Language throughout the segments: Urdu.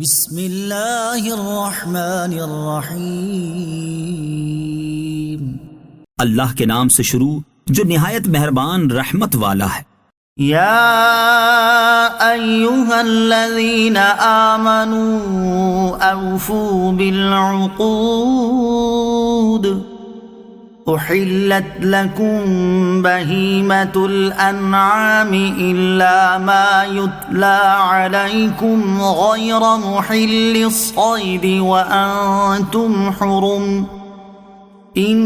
بسم اللہ الرحمن الرحیم۔ اللہ کے نام سے شروع جو نہایت مہربان رحمت والا ہے۔ یا ایہا الذین آمنوا اوفوا بالعقود احلت لکم بہیمۃ الانعام الا ما یتلی علیکم غیر محل الصید وانتم حرم ان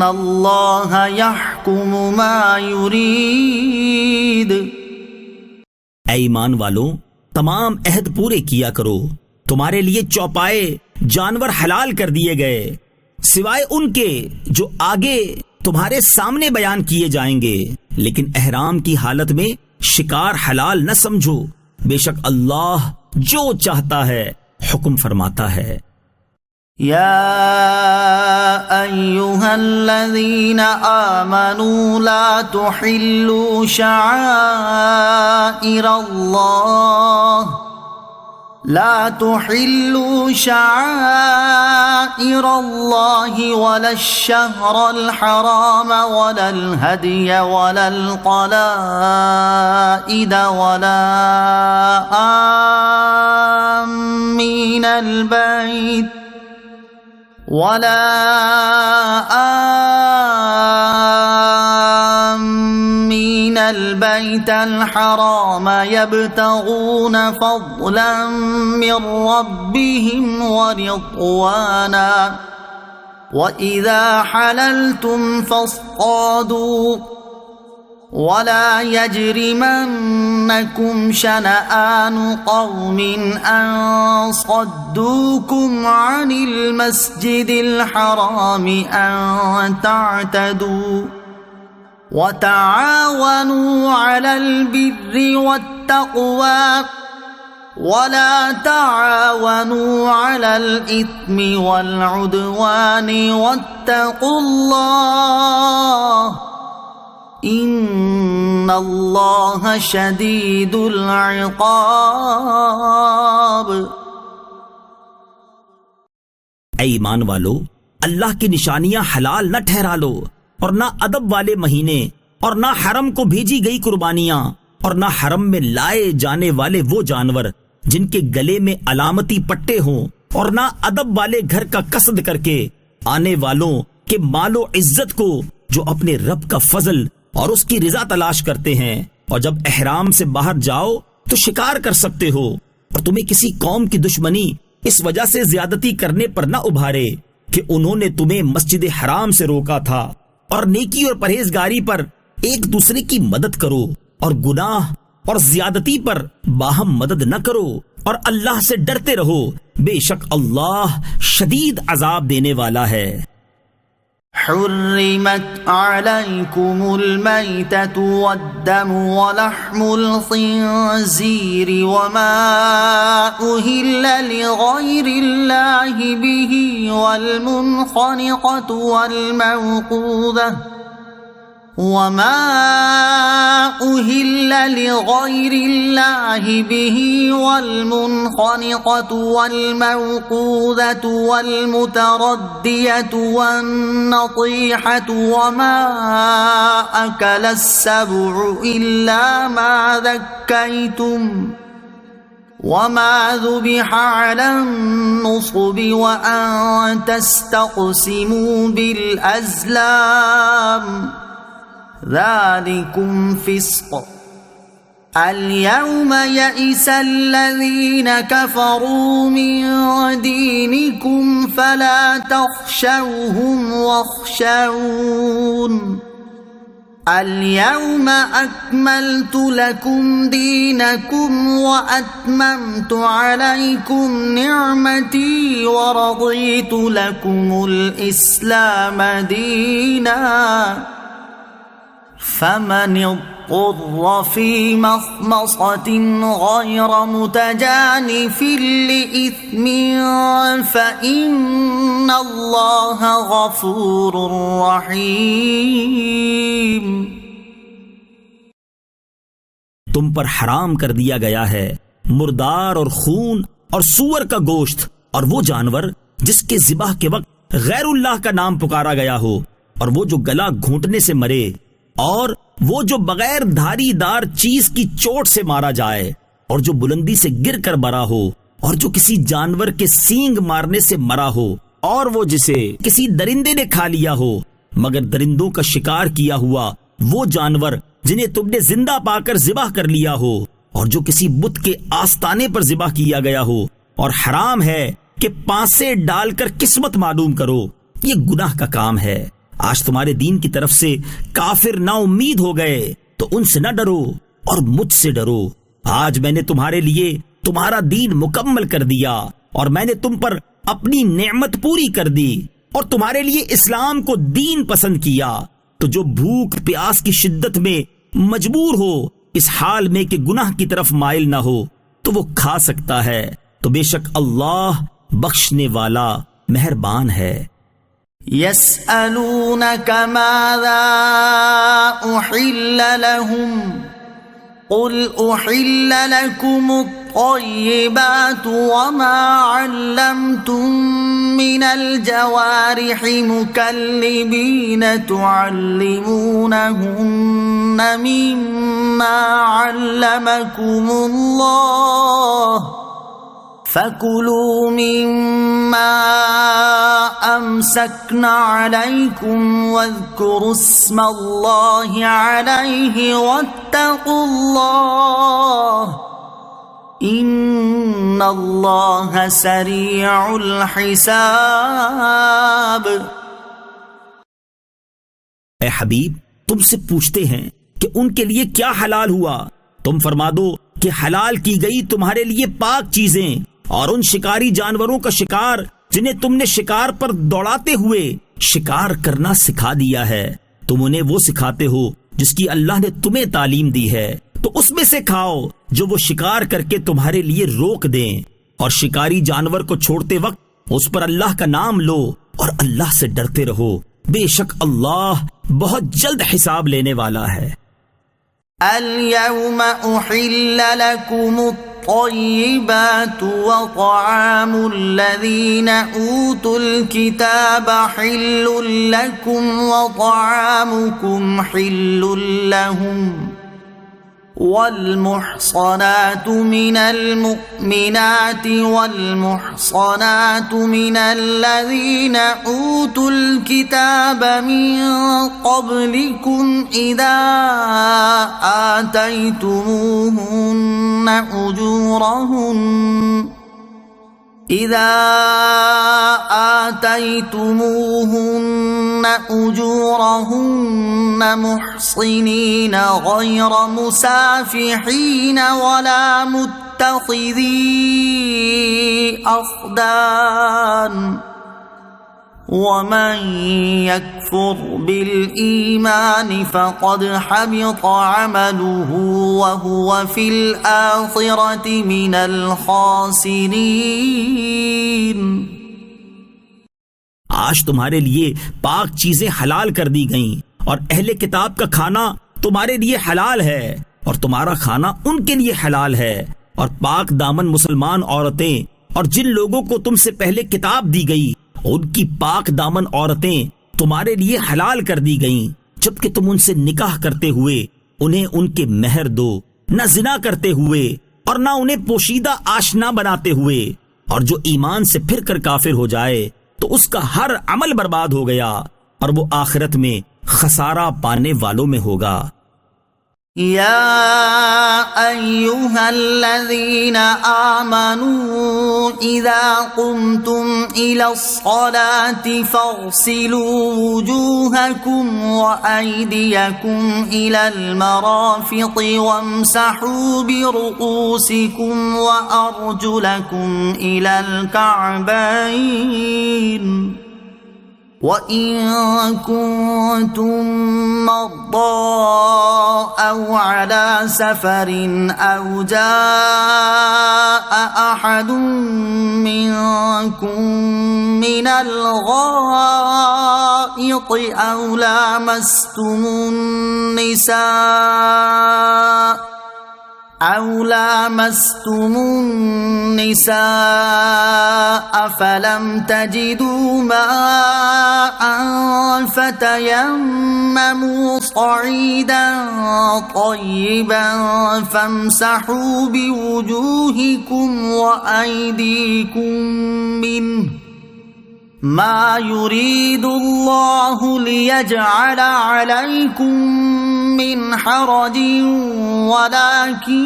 اللہ یحکم ما یرید۔ اے ایمان والو، تمام عہد پورے کیا کرو۔ تمہارے لیے چوپائے جانور حلال کر دیے گئے سوائے ان کے جو آگے تمہارے سامنے بیان کیے جائیں گے، لیکن احرام کی حالت میں شکار حلال نہ سمجھو، بے شک اللہ جو چاہتا ہے حکم فرماتا ہے۔ یا ایہا الذین آمنوا لا تحلوا شعائر اللہ ولا الشہر الحرام ولا الہدی ولا القلائد ولا آمین البیت الحرام یبتغون فضلا من ربهم ورضوانا وَإِذَا حَلَلْتُمْ فَاصْطَادُوا وَلَا يَجْرِمَنَّكُمْ شَنَآنُ قَوْمٍ أَن صَدُّوكُمْ عَنِ الْمَسْجِدِ الْحَرَامِ أَن تَعْتَدُوا وَتَعَاوَنُوا عَلَى الْبِرِّ وَالتَّقْوَى وَلَا تَعَاوَنُوا عَلَى الْإِثْمِ وَالْعُدْوَانِ وَاتَّقُوا اللَّهَ إِنَّ اللَّهَ شَدِيدُ الْعِقَابِ۔ اے ایمان والو، اللہ کی نشانیاں حلال نہ ٹھہرا لو، اور نہ ادب والے مہینے، اور نہ حرم کو بھیجی گئی قربانیاں، اور نہ حرم میں لائے جانے والے وہ جانور جن کے گلے میں علامتی پٹے ہوں، اور نہ ادب والے گھر کا قصد کر کے آنے والوں کے مال و عزت کو جو اپنے رب کا فضل اور اس کی رضا تلاش کرتے ہیں۔ اور جب احرام سے باہر جاؤ تو شکار کر سکتے ہو، اور تمہیں کسی قوم کی دشمنی اس وجہ سے زیادتی کرنے پر نہ ابھارے کہ انہوں نے تمہیں مسجد حرام سے روکا تھا۔ اور نیکی اور پرہیزگاری پر ایک دوسرے کی مدد کرو، اور گناہ اور زیادتی پر باہم مدد نہ کرو، اور اللہ سے ڈرتے رہو، بے شک اللہ شدید عذاب دینے والا ہے۔ حرمت علیکم المیتۃ والدم ولحم الخنزیر وما أهل لغیر اللہ به والمنخنقۃ وما أهل لغير الله به والمنخنقة والموقوذة والمتردية والنطيحة وما أكل السبع إلا ما ذكيتم وما ذبح على النصب وأن تستقسموا بالأزلام ذلكم فسق اليوم يئس الذين كفروا من دينكم فلا تخشوهم واخشون اليوم أكملت لكم دينكم وأتممت عليكم نعمتي ورضيت لكم الإسلام دينا فمن اضطر في مخمصة غير متجانف لإثم فإن الله غفور رحيم۔ تم پر حرام کر دیا گیا ہے مردار اور خون اور سور کا گوشت، اور وہ جانور جس کے ذبح کے وقت غیر اللہ کا نام پکارا گیا ہو، اور وہ جو گلا گھونٹنے سے مرے، اور وہ جو بغیر دھاری دار چیز کی چوٹ سے مارا جائے، اور جو بلندی سے گر کر مرا ہو، اور جو کسی جانور کے سینگ مارنے سے مرا ہو، اور وہ جسے کسی درندے نے کھا لیا ہو، مگر درندوں کا شکار کیا ہوا وہ جانور جنہیں تم نے زندہ پا کر ذبح کر لیا ہو، اور جو کسی بت کے آستانے پر ذبح کیا گیا ہو، اور حرام ہے کہ پانسے ڈال کر قسمت معلوم کرو، یہ گناہ کا کام ہے۔ آج تمہارے دین کی طرف سے کافر نا امید ہو گئے تو ان سے نہ ڈرو اور مجھ سے ڈرو۔ آج میں نے تمہارے لیے تمہارا دین مکمل کر دیا، اور میں نے تم پر اپنی نعمت پوری کر دی، اور تمہارے لیے اسلام کو دین پسند کیا۔ تو جو بھوک پیاس کی شدت میں مجبور ہو، اس حال میں کہ گناہ کی طرف مائل نہ ہو، تو وہ کھا سکتا ہے، تو بے شک اللہ بخشنے والا مہربان ہے۔ يسألونك ماذا أحل لهم قل أحل لكم الطيبات وما علمتم من الجوارح مكلبين تعلمونهن مما علمكم الله فَكُلُوا مِمَّا أَمْسَكْنَ عَلَيْكُمْ وَاذْكُرُوا اسْمَ اللَّهِ عَلَيْهِ وَاتَّقُوا اللَّهَ إِنَّ اللَّهَ سَرِيعُ الْحِسَابِ۔ اے حبیب، تم سے پوچھتے ہیں کہ ان کے لیے کیا حلال ہوا؟ تم فرما دو کہ حلال کی گئی تمہارے لیے پاک چیزیں، اور ان شکاری جانوروں کا شکار جنہیں تم نے شکار پر دوڑاتے ہوئے شکار کرنا سکھا دیا ہے۔ تم انہیں وہ سکھاتے ہو جس کی اللہ نے تمہیں تعلیم دی ہے، تو اس میں سے کھاؤ جو وہ شکار کر کے تمہارے لیے روک دیں، اور شکاری جانور کو چھوڑتے وقت اس پر اللہ کا نام لو اور اللہ سے ڈرتے رہو، بے شک اللہ بہت جلد حساب لینے والا ہے۔ اليوم أحل لكم الطيبات وطعام الذين أوتوا الكتاب حل لكم وطعامكم حل لهم والمحصنات من المؤمنات والمحصنات من الذين أوتوا الكتاب من قبلكم إذا آتيتموهن أجورهن محصنين غير مسافحين ولا متخذي أخدان ومن يكفر بالإيمان فقد حبط عمله وهو في الآخرة من الخاسرين۔ آج تمہارے لیے پاک چیزیں حلال کر دی گئیں، اور اہل کتاب کا کھانا تمہارے لیے حلال ہے، اور تمہارا کھانا ان کے لیے حلال ہے، اور پاک دامن مسلمان عورتیں اور جن لوگوں کو تم سے پہلے کتاب دی گئی ان کی پاک دامن عورتیں تمہارے لیے حلال کر دی گئیں، جبکہ تم ان سے نکاح کرتے ہوئے انہیں ان کے مہر دو، نہ زنا کرتے ہوئے اور نہ انہیں پوشیدہ آشنا بناتے ہوئے، اور جو ایمان سے پھر کر کافر ہو جائے تو اس کا ہر عمل برباد ہو گیا، اور وہ آخرت میں خسارہ پانے والوں میں ہوگا۔ يا أيها الذين آمنوا إذا قمتم إلى الصلاة فاغسلوا وجوهكم وأيديكم إلى المرافق وامسحوا برؤوسكم وأرجلكم إلى الكعبين وَإِن كُنتُم مَّرْضَىٰ أَوْ عَلَىٰ سَفَرٍ أَوْ جَاءَ أَحَدٌ مِّنكُم مِّنَ الْغَائِطِ أَوْ لَامَسْتُمُ النِّسَاءَ أو لامستم النساء فلم تجدوا ماء فتيمموا صعيدا طيبا فامسحوا بوجوهكم وأيديكم منه ما يريد الله ليجعل عليكم من حرج ولكن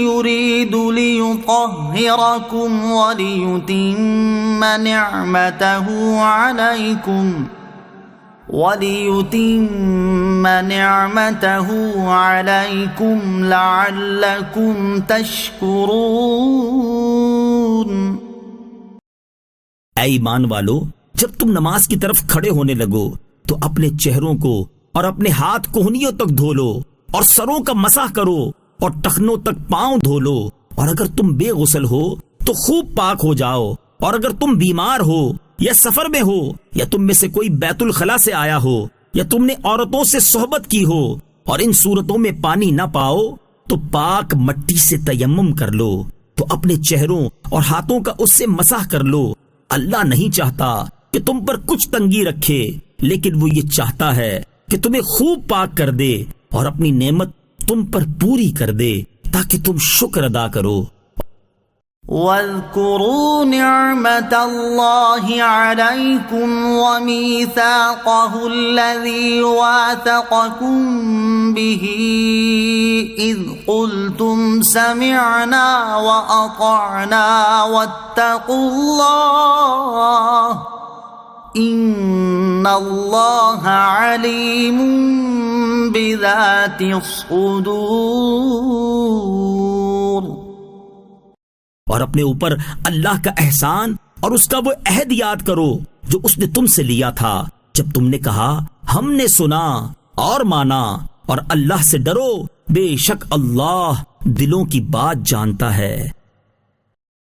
يريد ليطهركم وليتم نعمته عليكم لعلكم تشكرون. اے ایمان والو، جب تم نماز کی طرف کھڑے ہونے لگو تو اپنے چہروں کو اور اپنے ہاتھ کوہنیوں تک دھو لو اور سروں کا مسح کرو اور ٹخنوں تک پاؤں دھو لو، اور اگر تم بے غسل ہو تو خوب پاک ہو جاؤ، اور اگر تم بیمار ہو یا سفر میں ہو یا تم میں سے کوئی بیت الخلا سے آیا ہو یا تم نے عورتوں سے صحبت کی ہو اور ان صورتوں میں پانی نہ پاؤ تو پاک مٹی سے تیمم کر لو، تو اپنے چہروں اور ہاتھوں کا اس سے مسح کر لو. اللہ نہیں چاہتا کہ تم پر کچھ تنگی رکھے، لیکن وہ یہ چاہتا ہے کہ تمہیں خوب پاک کر دے اور اپنی نعمت تم پر پوری کر دے تاکہ تم شکر ادا کرو. واذكروا نعمة الله عليكم وميثاقه الذي واثقكم به إذ قلتم سمعنا وأطعنا واتقوا الله إن الله عليم بذات الصدور. اور اپنے اوپر اللہ کا احسان اور اس کا وہ عہد یاد کرو جو اس نے تم سے لیا تھا جب تم نے کہا ہم نے سنا اور مانا، اور اللہ سے ڈرو، بے شک اللہ دلوں کی بات جانتا ہے.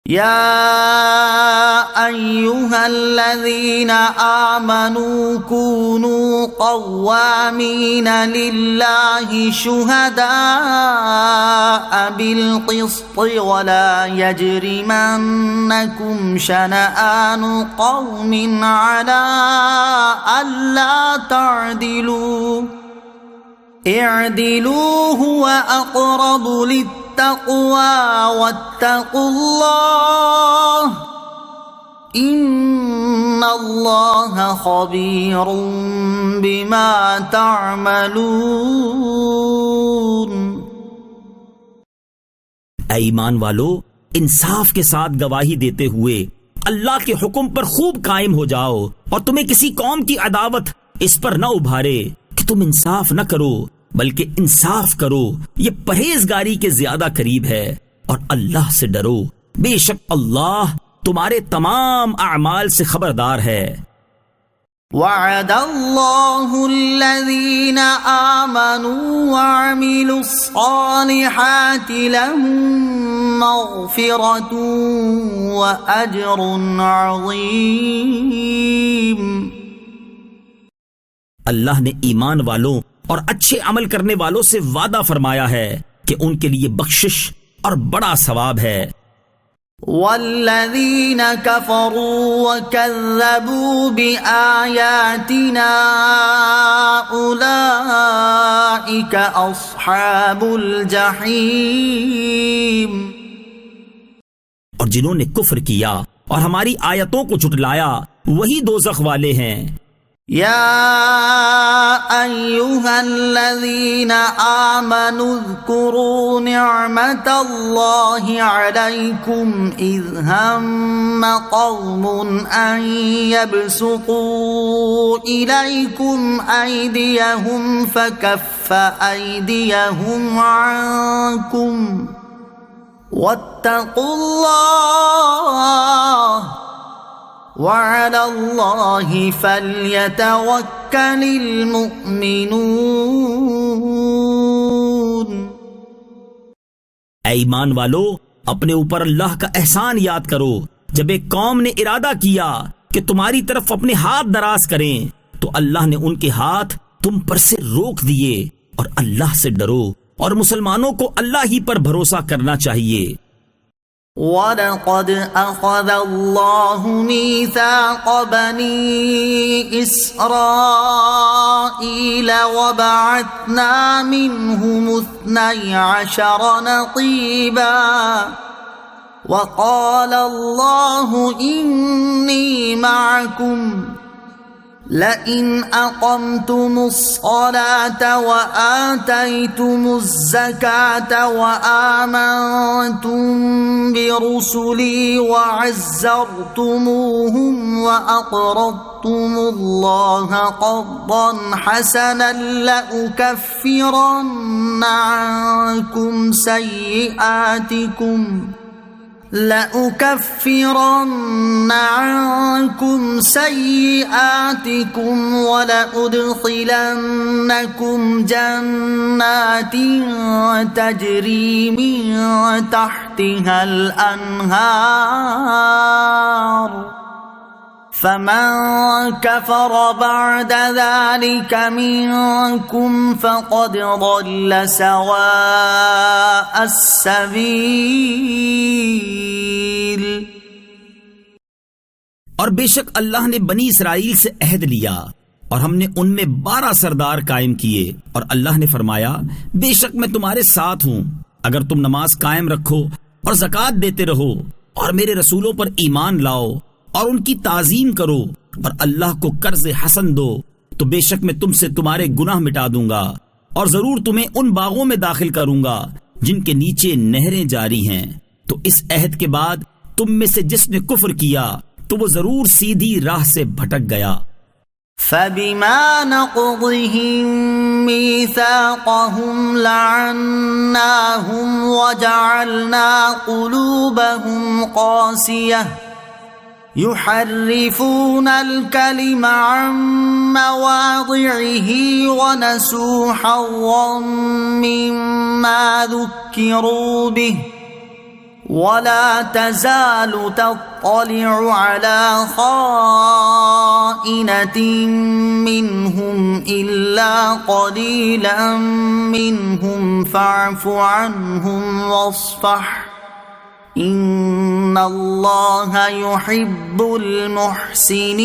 يا أيها الذين آمنوا كونوا قوامين لله شهداء بالقسط ولا يجرمنكم شنآن قوم على ألا تعدلوا اعدلوا هو أقرب للتقوى واتقوا الله إن الله خبير بما تعملون. اے ایمان والو، انصاف کے ساتھ گواہی دیتے ہوئے اللہ کے حکم پر خوب قائم ہو جاؤ، اور تمہیں کسی قوم کی عداوت اس پر نہ ابھارے کہ تم انصاف نہ کرو، بلکہ انصاف کرو، یہ پرہیزگاری کے زیادہ قریب ہے. اور اللہ سے ڈرو، بے شک اللہ تمہارے تمام اعمال سے خبردار ہے. وعد الله الذين آمنوا وعملوا الصالحات لهم مغفرة وأجر عظيم. اللہ نے ایمان والوں اور اچھے عمل کرنے والوں سے وعدہ فرمایا ہے کہ ان کے لیے بخشش اور بڑا ثواب ہے. والذین کفروا وکذبوا بآیاتنا اولئک اصحاب الجحیم. اور جنہوں نے کفر کیا اور ہماری آیتوں کو جھٹلایا وہی دوزخ والے ہیں. يا أيها الذين آمنوا اذكروا نعمة الله عليكم إذ هم قوم أن يبسطوا إليكم أيديهم فكف أيديهم عنكم واتقوا الله وعلى الله فليتوكل المؤمنون. اے ایمان والو، اپنے اوپر اللہ کا احسان یاد کرو جب ایک قوم نے ارادہ کیا کہ تمہاری طرف اپنے ہاتھ دراز کریں تو اللہ نے ان کے ہاتھ تم پر سے روک دیے. اور اللہ سے ڈرو اور مسلمانوں کو اللہ ہی پر بھروسہ کرنا چاہیے۔ وَلَقَدْ أَخَذَ اللَّهُ مِيثَاقَ بَنِي إِسْرَائِيلَ وَبَعَثْنَا مِنْهُمُ 12 نَقِيبًا وَقَالَ اللَّهُ إِنِّي مَعَكُمْ لَئِنْ أَقَمْتُمُ الصَّلَاةَ وَآتَيْتُمُ الزَّكَاةَ وَآمَنْتُمْ بِرُسُلِي وَعَزَّرْتُمُوهُمْ وَأَقْرَضْتُمُ اللَّهَ قَرْضًا حَسَنًا لَأُكَفِّرَنَّ عَنْكُمْ سَيِّئَاتِكُمْ وَلَأُدْخِلَنَّكُمْ جَنَّاتٍ تَجْرِي مِنْ تَحْتِهَا الْأَنْهَارُ فَمَنْ كَفَرَ بَعْدَ ذَلِكَ مِنْكُمْ فَقَدْ ضَلَّ سَوَاءَ السَّبِيلِ۔ اور بے شک اللہ نے بنی اسرائیل سے عہد لیا اور ہم نے ان میں 12 سردار قائم کیے، اور اللہ نے فرمایا بے شک میں تمہارے ساتھ ہوں اگر تم نماز قائم رکھو اور زکوٰۃ دیتے رہو اور میرے رسولوں پر ایمان لاؤ اور ان کی تعظیم کرو اور اللہ کو قرض حسن دو، تو بے شک میں تم سے تمہارے گناہ مٹا دوں گا اور ضرور تمہیں ان باغوں میں داخل کروں گا جن کے نیچے نہریں جاری ہیں۔ تو اس عہد کے بعد تم میں سے جس نے کفر کیا تو وہ ضرور سیدھی راہ سے بھٹک گیا۔ فَبِمَا نَقْضِهِم مِّيثَاقَهُمْ لَعَنَّاهُمْ وَجَعَلْنَا قُلُوبَهُمْ قَاسِيَةً يُحَرِّفُونَ الْكَلِمَ عَن مَّوَاضِعِهِ وَنَسُوا حَظًّا مِّمَّا ذُكِّرُوا بِهِ وَلَا تَزَالُ تَطَّلِعُ عَلَى خَائِنَةٍ مِّنْهُمْ إِلَّا قَلِيلًا مِّنْهُمْ فَاعْفُ عَنْهُمْ وَاصْفَحْ إِنَّ اللَّهَ يُحِبُّ الْمُحْسِنِينَ۔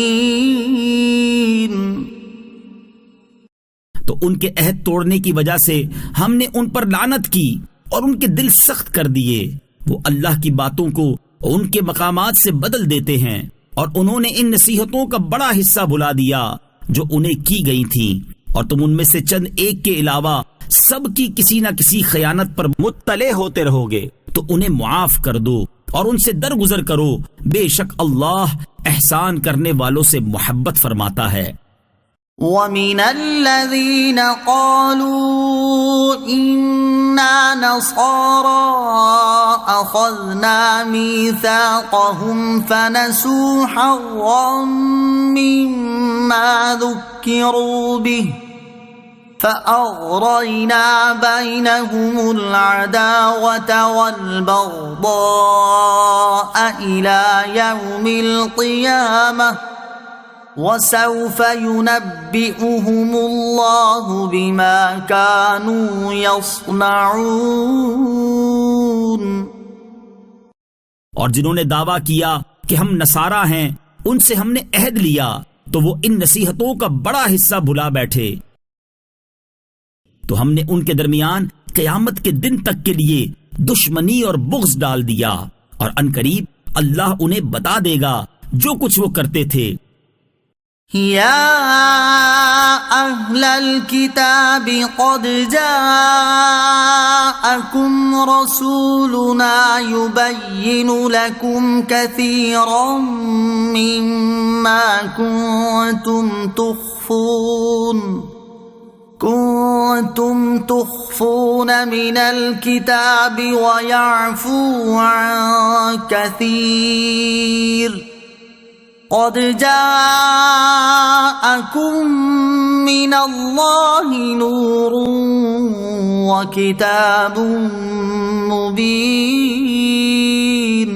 تو ان کے عہد توڑنے کی وجہ سے ہم نے ان پر لعنت کی اور ان کے دل سخت کر دیے۔ وہ اللہ کی باتوں کو ان کے مقامات سے بدل دیتے ہیں، اور انہوں نے ان نصیحتوں کا بڑا حصہ بھلا دیا جو انہیں کی گئی تھیں، اور تم ان میں سے چند ایک کے علاوہ سب کی کسی نہ کسی خیانت پر مطلع ہوتے رہو گے، تو انہیں معاف کر دو اور ان سے درگزر کرو، بے شک اللہ احسان کرنے والوں سے محبت فرماتا ہے۔ وَمِنَ الَّذِينَ قَالُوا إِنَّا نَصَارَىٰ أَخَذْنَا مِيثَاقَهُمْ فَنَسُوا حَظًّا مِّمَّا ذُكِّرُوا بِهِ فَأَغْرَيْنَا بَيْنَهُمُ الْعَدَاوَةَ وَالْبَغْضَاءَ إِلَىٰ يَوْمِ الْقِيَامَةِ وَسَوْفَ يُنَبِّئُهُمُ اللَّهُ بِمَا كَانُوا يَصْنَعُونَ۔ اور جنہوں نے دعویٰ کیا کہ ہم نصارہ ہیں، ان سے ہم نے عہد لیا تو وہ ان نصیحتوں کا بڑا حصہ بھلا بیٹھے، تو ہم نے ان کے درمیان قیامت کے دن تک کے لیے دشمنی اور بغض ڈال دیا، اور عنقریب اللہ انہیں بتا دے گا جو کچھ وہ کرتے تھے۔ يا أهل الكتاب قد جاءكم رسولنا يبين لكم كثيرا مما كنتم تخفون من الكتاب ويعفو عن كثير قد جاءكم من الله نور وكتاب مبين۔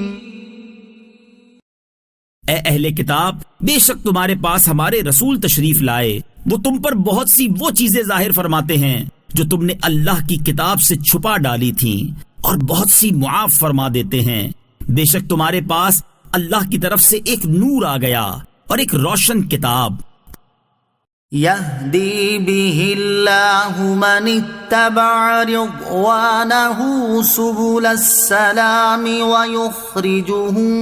اے اہل کتاب، بے شک تمہارے پاس ہمارے رسول تشریف لائے، وہ تم پر بہت سی وہ چیزیں ظاہر فرماتے ہیں جو تم نے اللہ کی کتاب سے چھپا ڈالی تھی، اور بہت سی معاف فرما دیتے ہیں۔ بے شک تمہارے پاس اللہ کی طرف سے ایک نور آ گیا اور ایک روشن کتاب۔ يهدي به الله من اتبع رضوانه سبل السلام ويخرجهم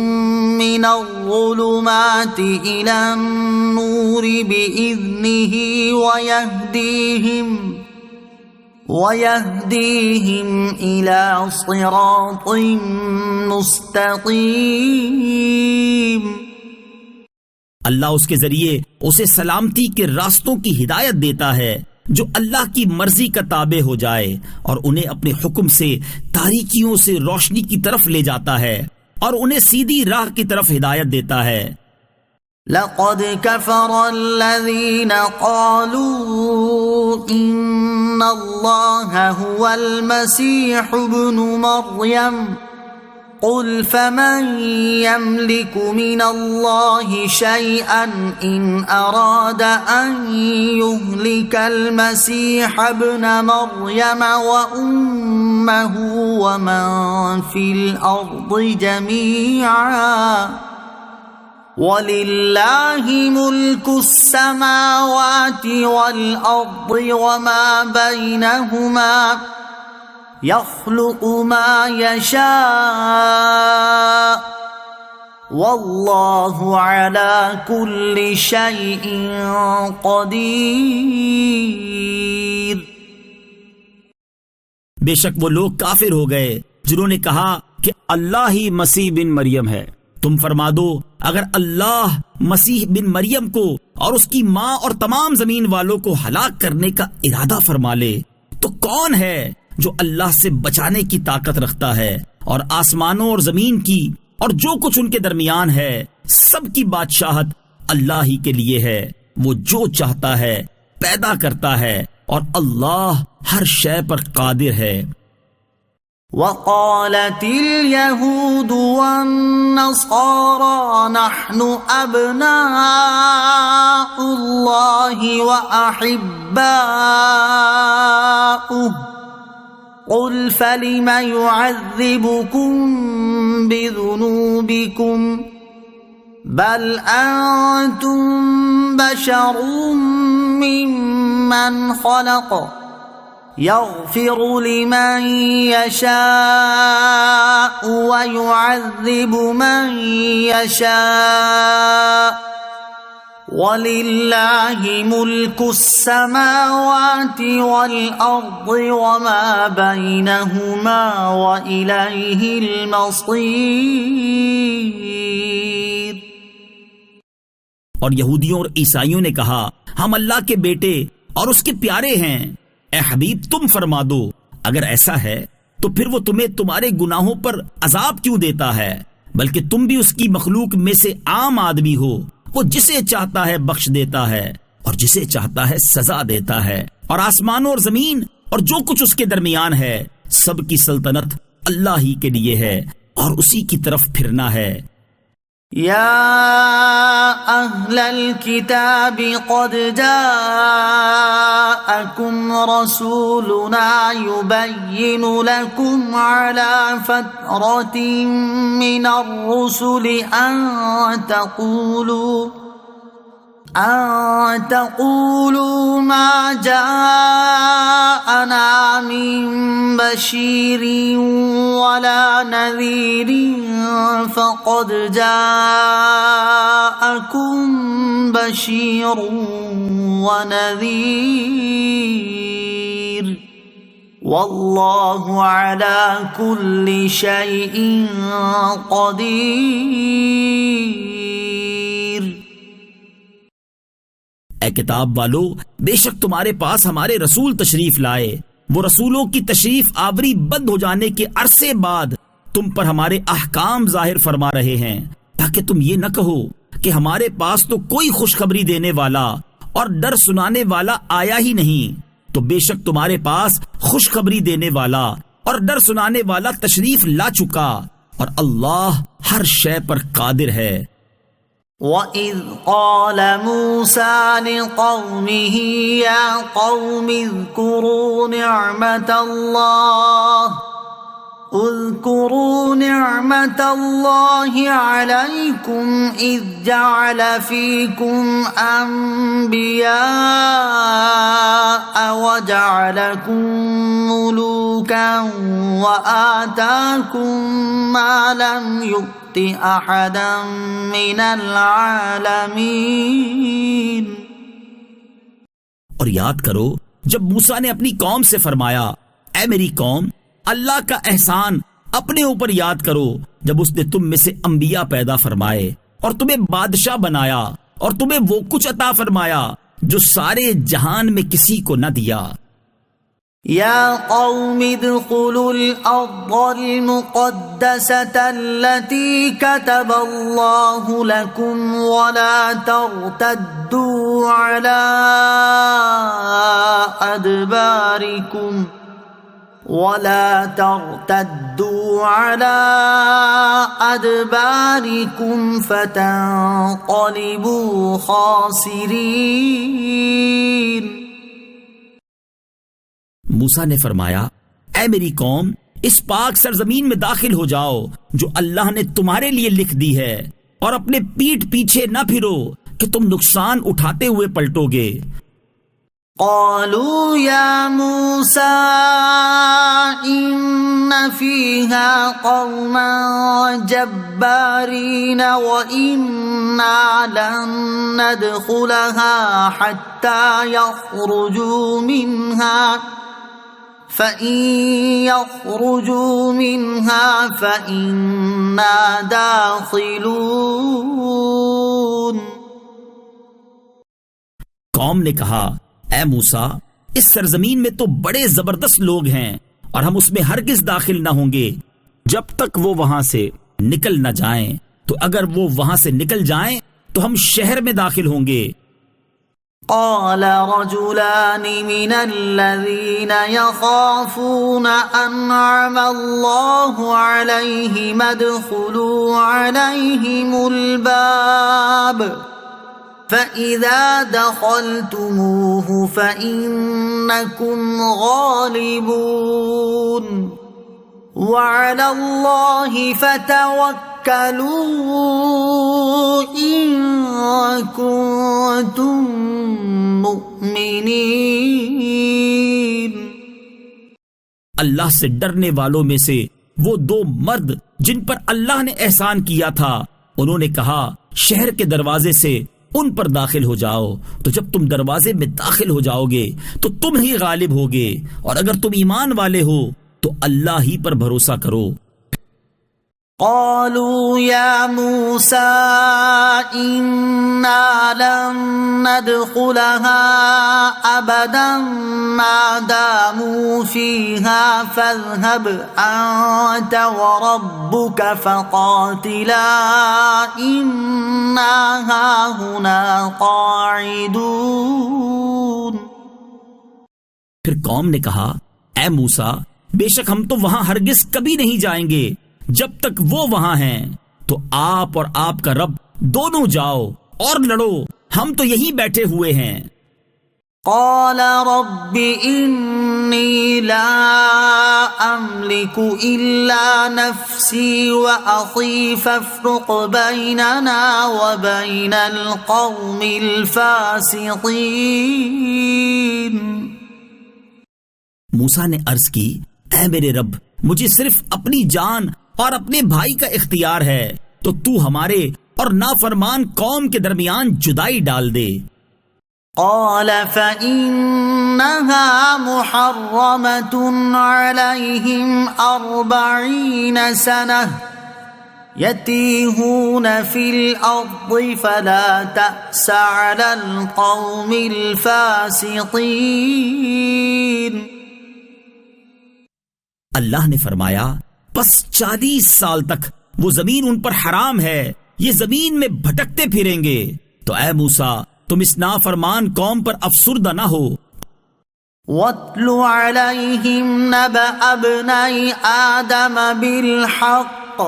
من الظلمات إلى النور بإذنه ويهديهم إلى صراط مستقيم۔ اللہ اس کے ذریعے اسے سلامتی کے راستوں کی ہدایت دیتا ہے جو اللہ کی مرضی کا تابع ہو جائے، اور انہیں اپنے حکم سے تاریکیوں سے روشنی کی طرف لے جاتا ہے اور انہیں سیدھی راہ کی طرف ہدایت دیتا ہے۔ لقد كفر الذين قالوا إن الله هو المسيح ابن مريم قل فمن يملك من الله شيئا إن أراد أن يهلك المسيح ابن مريم وأمه ومن في الأرض جميعا وَلِلَّهِ مُلْكُ السَّمَاوَاتِ وَالْأَرْضِ وَمَا بَيْنَهُمَا يَخْلُقُ مَا يَشَاءُ وَاللَّهُ عَلَى كُلِّ شَيْءٍ قَدِيرٌ۔ بے شک وہ لوگ کافر ہو گئے جنہوں نے کہا کہ اللہ ہی مسیح بن مریم ہے۔ تم فرما دو، اگر اللہ مسیح بن مریم کو اور اس کی ماں اور تمام زمین والوں کو ہلاک کرنے کا ارادہ فرما لے تو کون ہے جو اللہ سے بچانے کی طاقت رکھتا ہے؟ اور آسمانوں اور زمین کی اور جو کچھ ان کے درمیان ہے سب کی بادشاہت اللہ ہی کے لیے ہے۔ وہ جو چاہتا ہے پیدا کرتا ہے اور اللہ ہر شے پر قادر ہے۔ وقالت اليهود والنصارى نحن أبناء الله وأحباؤه قل فلم يعذبكم بذنوبكم بل أنتم بشر ممن خلق يغفر لمن يشاء ويعذب من يشاء وَلِلَّهِ مُلْكُ السَّمَاوَاتِ وَالْأَرْضِ وَمَا بَيْنَهُمَا وَإِلَيْهِ الْمَصِيرُ۔ اور یہودیوں اور عیسائیوں نے کہا ہم اللہ کے بیٹے اور اس کے پیارے ہیں۔ اے حبیب تم فرما دو اگر ایسا ہے تو پھر وہ تمہیں تمہارے گناہوں پر عذاب کیوں دیتا ہے؟ بلکہ تم بھی اس کی مخلوق میں سے عام آدمی ہو۔ وہ جسے چاہتا ہے بخش دیتا ہے اور جسے چاہتا ہے سزا دیتا ہے، اور آسمانوں اور زمین اور جو کچھ اس کے درمیان ہے سب کی سلطنت اللہ ہی کے لیے ہے اور اسی کی طرف پھرنا ہے۔ یا اہل الکتاب قد جاءکم رسولنا یبین لکم علی فترۃ من الرسل ان تقولوا ما جاءنا من بشیر ولا نذیر فقد جاءکم بشیر ونذیر واللہ علی کل شیء قدیر۔ اے کتاب والو، بے شک تمہارے پاس ہمارے رسول تشریف لائے، وہ رسولوں کی تشریف آوری بند ہو جانے کے عرصے بعد تم پر ہمارے احکام ظاہر فرما رہے ہیں، تاکہ تم یہ نہ کہو کہ ہمارے پاس تو کوئی خوشخبری دینے والا اور ڈر سنانے والا آیا ہی نہیں۔ تو بے شک تمہارے پاس خوشخبری دینے والا اور ڈر سنانے والا تشریف لا چکا، اور اللہ ہر شے پر قادر ہے۔ وَإِذْ قَالَ مُوسَى لِقَوْمِهِ يَا قَوْمِ اذْكُرُوا نِعْمَةَ اللَّهِ عَلَيْكُمْ إِذْ جَعَلَ فِيكُمْ أَنْبِيَاءَ وَجَعَلَكُمْ مُلُوكًا وَآتَاكُمْ مَا لَمْ يُؤْتِ أَحَدًا مِنَ الْعَالَمِينَ۔ اور یاد کرو جب موسیٰ نے اپنی قوم سے فرمایا، اے میری قوم، اللہ کا احسان اپنے اوپر یاد کرو جب اس نے تم میں سے انبیاء پیدا فرمائے اور تمہیں بادشاہ بنایا اور تمہیں وہ کچھ عطا فرمایا جو سارے جہان میں کسی کو نہ دیا۔ یا قوم ادخلوا الارض المقدسة التي كتب الله لكم ولا ترتدوا على أدباركم فتنقلبوا خاسرين۔ موسیٰ نے فرمایا، اے میری قوم، اس پاک سرزمین میں داخل ہو جاؤ جو اللہ نے تمہارے لیے لکھ دی ہے، اور اپنے پیٹھ پیچھے نہ پھرو کہ تم نقصان اٹھاتے ہوئے پلٹو گے۔ قالوا يا موسى إن فيها قوما جبارين وإنا لن ندخلها حتى يخرجوا منها فإن يخرجوا منها فإنا داخلون۔ قوم نے کہا، اے موسیٰ، اس سرزمین میں تو بڑے زبردست لوگ ہیں اور ہم اس میں ہرگز داخل نہ ہوں گے جب تک وہ وہاں سے نکل نہ جائیں، تو اگر وہ وہاں سے نکل جائیں تو ہم شہر میں داخل ہوں گے۔ قال رجلان من الذين يخافون أنعم الله عليهم ادخلوا عليهم الباب فَإِذَا دَخَلْتُمُوهُ فَإِنَّكُمْ غَالِبُونَ وَعَلَى اللَّهِ فَتَوَكَّلُوا إِن كُنتُم مُّؤْمِنِينَ۔ اللہ سے ڈرنے والوں میں سے وہ دو مرد جن پر اللہ نے احسان کیا تھا، انہوں نے کہا، شہر کے دروازے سے ان پر داخل ہو جاؤ، تو جب تم دروازے میں داخل ہو جاؤ گے تو تم ہی غالب ہوگے، اور اگر تم ایمان والے ہو تو اللہ ہی پر بھروسہ کرو۔ قالوا يا موسى إنا لن ندخلها أبدا ما داموا فيها فاذهب أنت وربك فقاتلا إنا هاهنا قاعدون۔ پھر قوم نے کہا، اے موسیٰ، بے شک ہم تو وہاں ہرگز کبھی نہیں جائیں گے جب تک وہ وہاں ہیں، تو آپ اور آپ کا رب دونوں جاؤ اور لڑو، ہم تو یہیں بیٹھے ہوئے ہیں۔ قال رب إني لا أملك إلا نفسي وأخي فافرق بيننا وبين القوم الفاسقين۔ موسیٰ نے عرض کی، اے میرے رب، مجھے صرف اپنی جان اور اپنے بھائی کا اختیار ہے، تو تو ہمارے اور نافرمان قوم کے درمیان جدائی ڈال دے۔ قال فإنها محرمة عليهم 40 سنة يتيهون في الأرض فلا تأس على القوم الفاسقين۔ اللہ نے فرمایا، پس 40 سال تک وہ زمین ان پر حرام ہے، یہ زمین میں بھٹکتے پھریں گے، تو اے موسیٰ، تم اس نافرمان قوم پر افسردہ نہ ہو۔ وَاتْلُ عَلَيْهِمْ نَبَأَ ابْنَيْ آدَمَ بِالْحَقِّ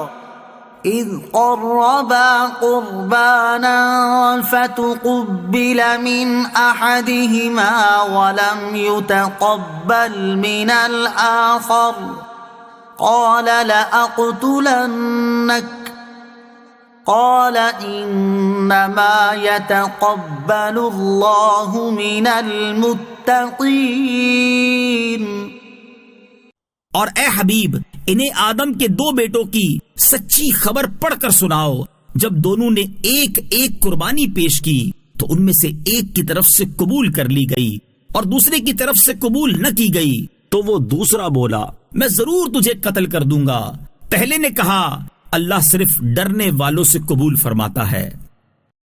إذ قربا قربانا فتقبل من أحدهما ولم يتقبل من الآخر قال لأقتلنك قال إنما يتقبل الله من المتقين. اور اے حبیب انہیں آدم کے 2 بیٹوں کی سچی خبر پڑھ کر سناؤ. جب دونوں نے ایک ایک قربانی پیش کی تو ان میں سے ایک کی طرف سے قبول کر لی گئی اور دوسرے کی طرف سے قبول نہ کی گئی تو وہ دوسرا بولا میں ضرور تجھے قتل کر دوں گا. پہلے نے کہا اللہ صرف ڈرنے والوں سے قبول فرماتا ہے.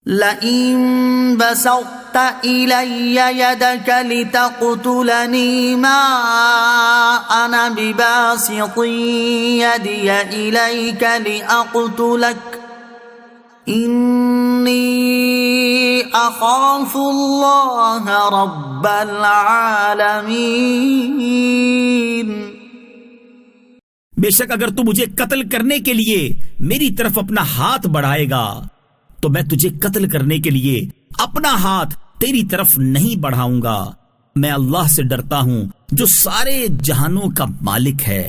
لئن بسطت إلي يدك لتقتلني ما أنا بباسط يدي إليك لأقتلك إني أخاف الله رب العالمين. بے شک اگر تو مجھے قتل کرنے کے لیے میری طرف اپنا ہاتھ بڑھائے گا تو میں تجھے قتل کرنے کے لیے اپنا ہاتھ تیری طرف نہیں بڑھاؤں گا. میں اللہ سے ڈرتا ہوں جو سارے جہانوں کا مالک ہے.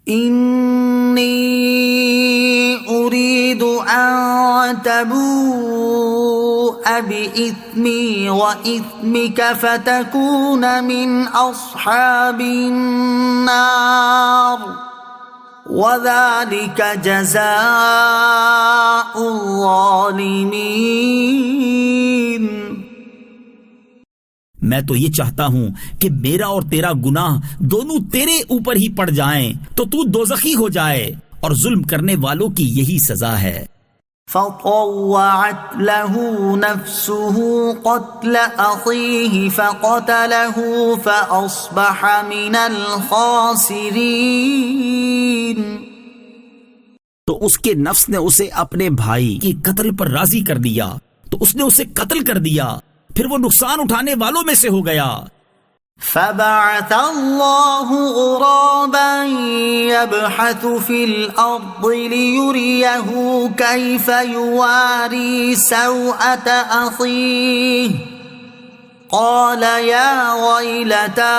إني أريد أن تبوء بإثمي وإثمك فتكون من أصحاب النار وذلك جزاء الظالمين. میں تو یہ چاہتا ہوں کہ میرا اور تیرا گناہ دونوں تیرے اوپر ہی پڑ جائیں تو تو دوزخی ہو جائے اور ظلم کرنے والوں کی یہی سزا ہے. فطوعت له نفسه قتل أخيه فقتله فأصبح من الخاسرين. تو اس کے نفس نے اسے اپنے بھائی کی قتل پر راضی کر دیا تو اس نے اسے قتل کر دیا پھر وہ نقصان اٹھانے والوں میں سے ہو گیا. فبعث الله غرابا يبحث في الأرض ليريه كيف يواري سوءة أخيه قال يا ويلتى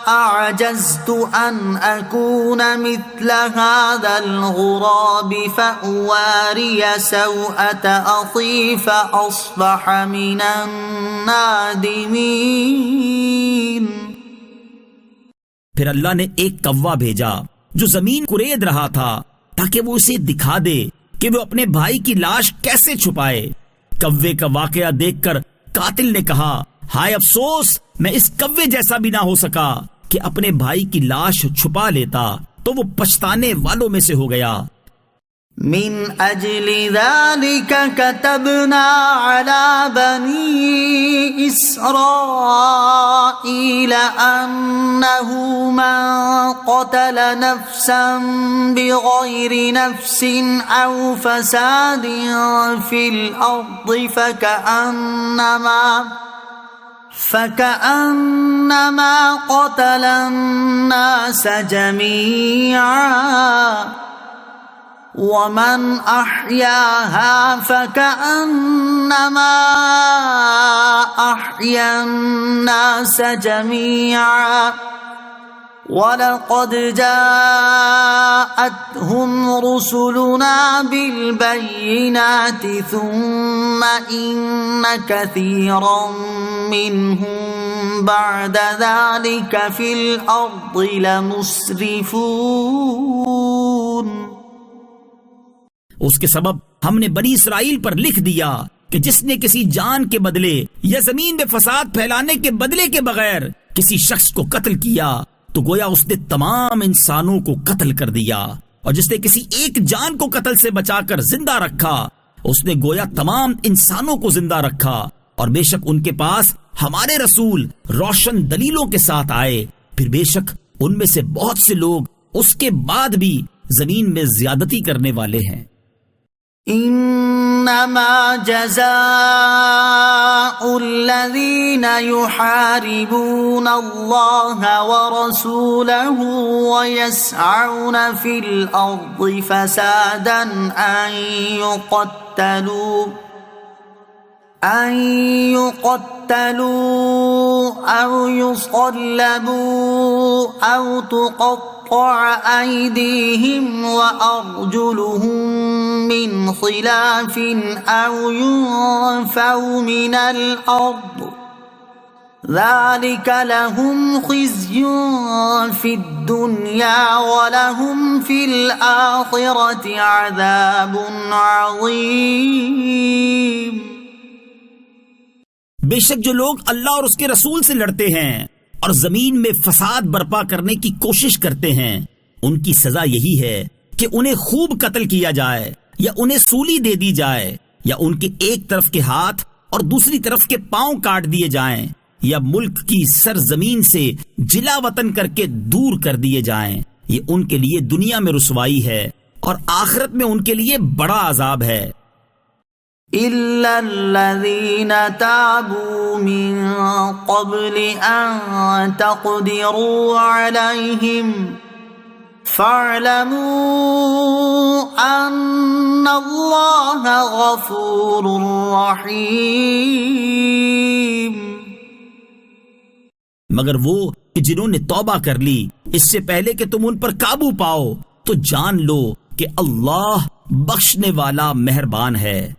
أعجزت أن أكون مثل هذا الغراب فأواري سوءة أخي فأصبح من النادمين. پھر اللہ نے ایک کوا بھیجا جو زمین کورید رہا تھا تاکہ وہ اسے دکھا دے کہ وہ اپنے بھائی کی لاش کیسے چھپائے. کوے کا واقعہ دیکھ کر قاتل نے کہا ہائے افسوس میں اس کوے جیسا بھی نہ ہو سکا کہ اپنے بھائی کی لاش چھپا لیتا تو وہ پچھتانے والوں میں سے ہو گیا. من اجل ذلك كتبنا على بني اسرائيل انه من قتل نفسا بغير نفس او فساد في الارض فكأنما قتل الناس جميعا ومن أحياها فكأنما أحيا الناس جميعا وَلَقَدْ جَاءَتْهُمْ رُسُلُنَا بِالْبَيِّنَاتِ ثُمَّ إِنَّ كَثِيرًا مِّنْهُمْ بَعْدَ ذَلِكَ فِي الْأَرْضِ لَمُسْرِفُونَ. اس کے سبب ہم نے بنی اسرائیل پر لکھ دیا کہ جس نے کسی جان کے بدلے یا زمین میں فساد پھیلانے کے بدلے کے بغیر کسی شخص کو قتل کیا تو گویا اس نے تمام انسانوں کو قتل کر دیا، اور جس نے کسی ایک جان کو قتل سے بچا کر زندہ رکھا اس نے گویا تمام انسانوں کو زندہ رکھا. اور بے شک ان کے پاس ہمارے رسول روشن دلیلوں کے ساتھ آئے، پھر بے شک ان میں سے بہت سے لوگ اس کے بعد بھی زمین میں زیادتی کرنے والے ہیں. إنما جزاء الذين يحاربون الله ورسوله ويسعون في الأرض فسادا أن يقتلوا أو يصلبوا أو تقطع أيديهم وأرجلهم من خلاف أو ينفوا من الأرض ذلك لهم خزي في الدنيا ولهم في الآخرة عذاب عظيم۔ بے شک جو لوگ اللہ اور اس کے رسول سے لڑتے ہیں اور زمین میں فساد برپا کرنے کی کوشش کرتے ہیں، ان کی سزا یہی ہے کہ انہیں خوب قتل کیا جائے یا انہیں سولی دے دی جائے یا ان کے ایک طرف کے ہاتھ اور دوسری طرف کے پاؤں کاٹ دیے جائیں یا ملک کی سرزمین سے جلا وطن کر کے دور کر دیے جائیں۔ یہ ان کے لیے دنیا میں رسوائی ہے اور آخرت میں ان کے لیے بڑا عذاب ہے۔ إِلَّا الَّذِينَ تَابُوا مِن قَبْلِ أَن تَقْدِرُوا عَلَيْهِمْ فَاعْلَمُوا أَنَّ اللَّهَ غَفُورٌ رَّحِيمٌ۔ مگر وہ کہ جنہوں نے توبہ کر لی اس سے پہلے کہ تم ان پر قابو پاؤ تو جان لو کہ اللہ بخشنے والا مہربان ہے۔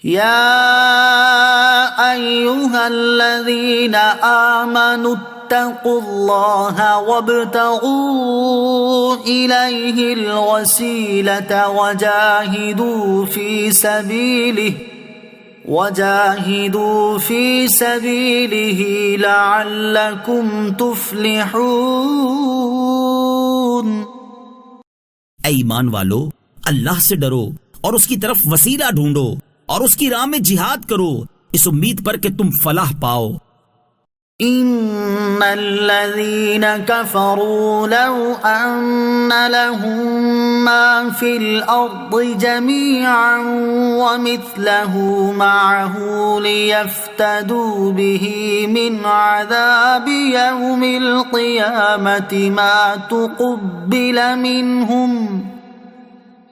يا أيها الذين آمنوا اتقوا الله وابتغوا إليه الوسيلة وجاهدوا في سبيله لعلكم تفلحون۔ اے ایمان والو، اللہ سے ڈرو اور اس کی طرف وسیلہ ڈھونڈو اور اس کی راہ میں جہاد کرو اس امید پر کہ تم فلاح پاؤ۔ ان الذين كفروا لو ان لهم ما في الارض جميعا ومثله معه ليفتدوا به من عذاب يوم القيامة ما تقبل منهم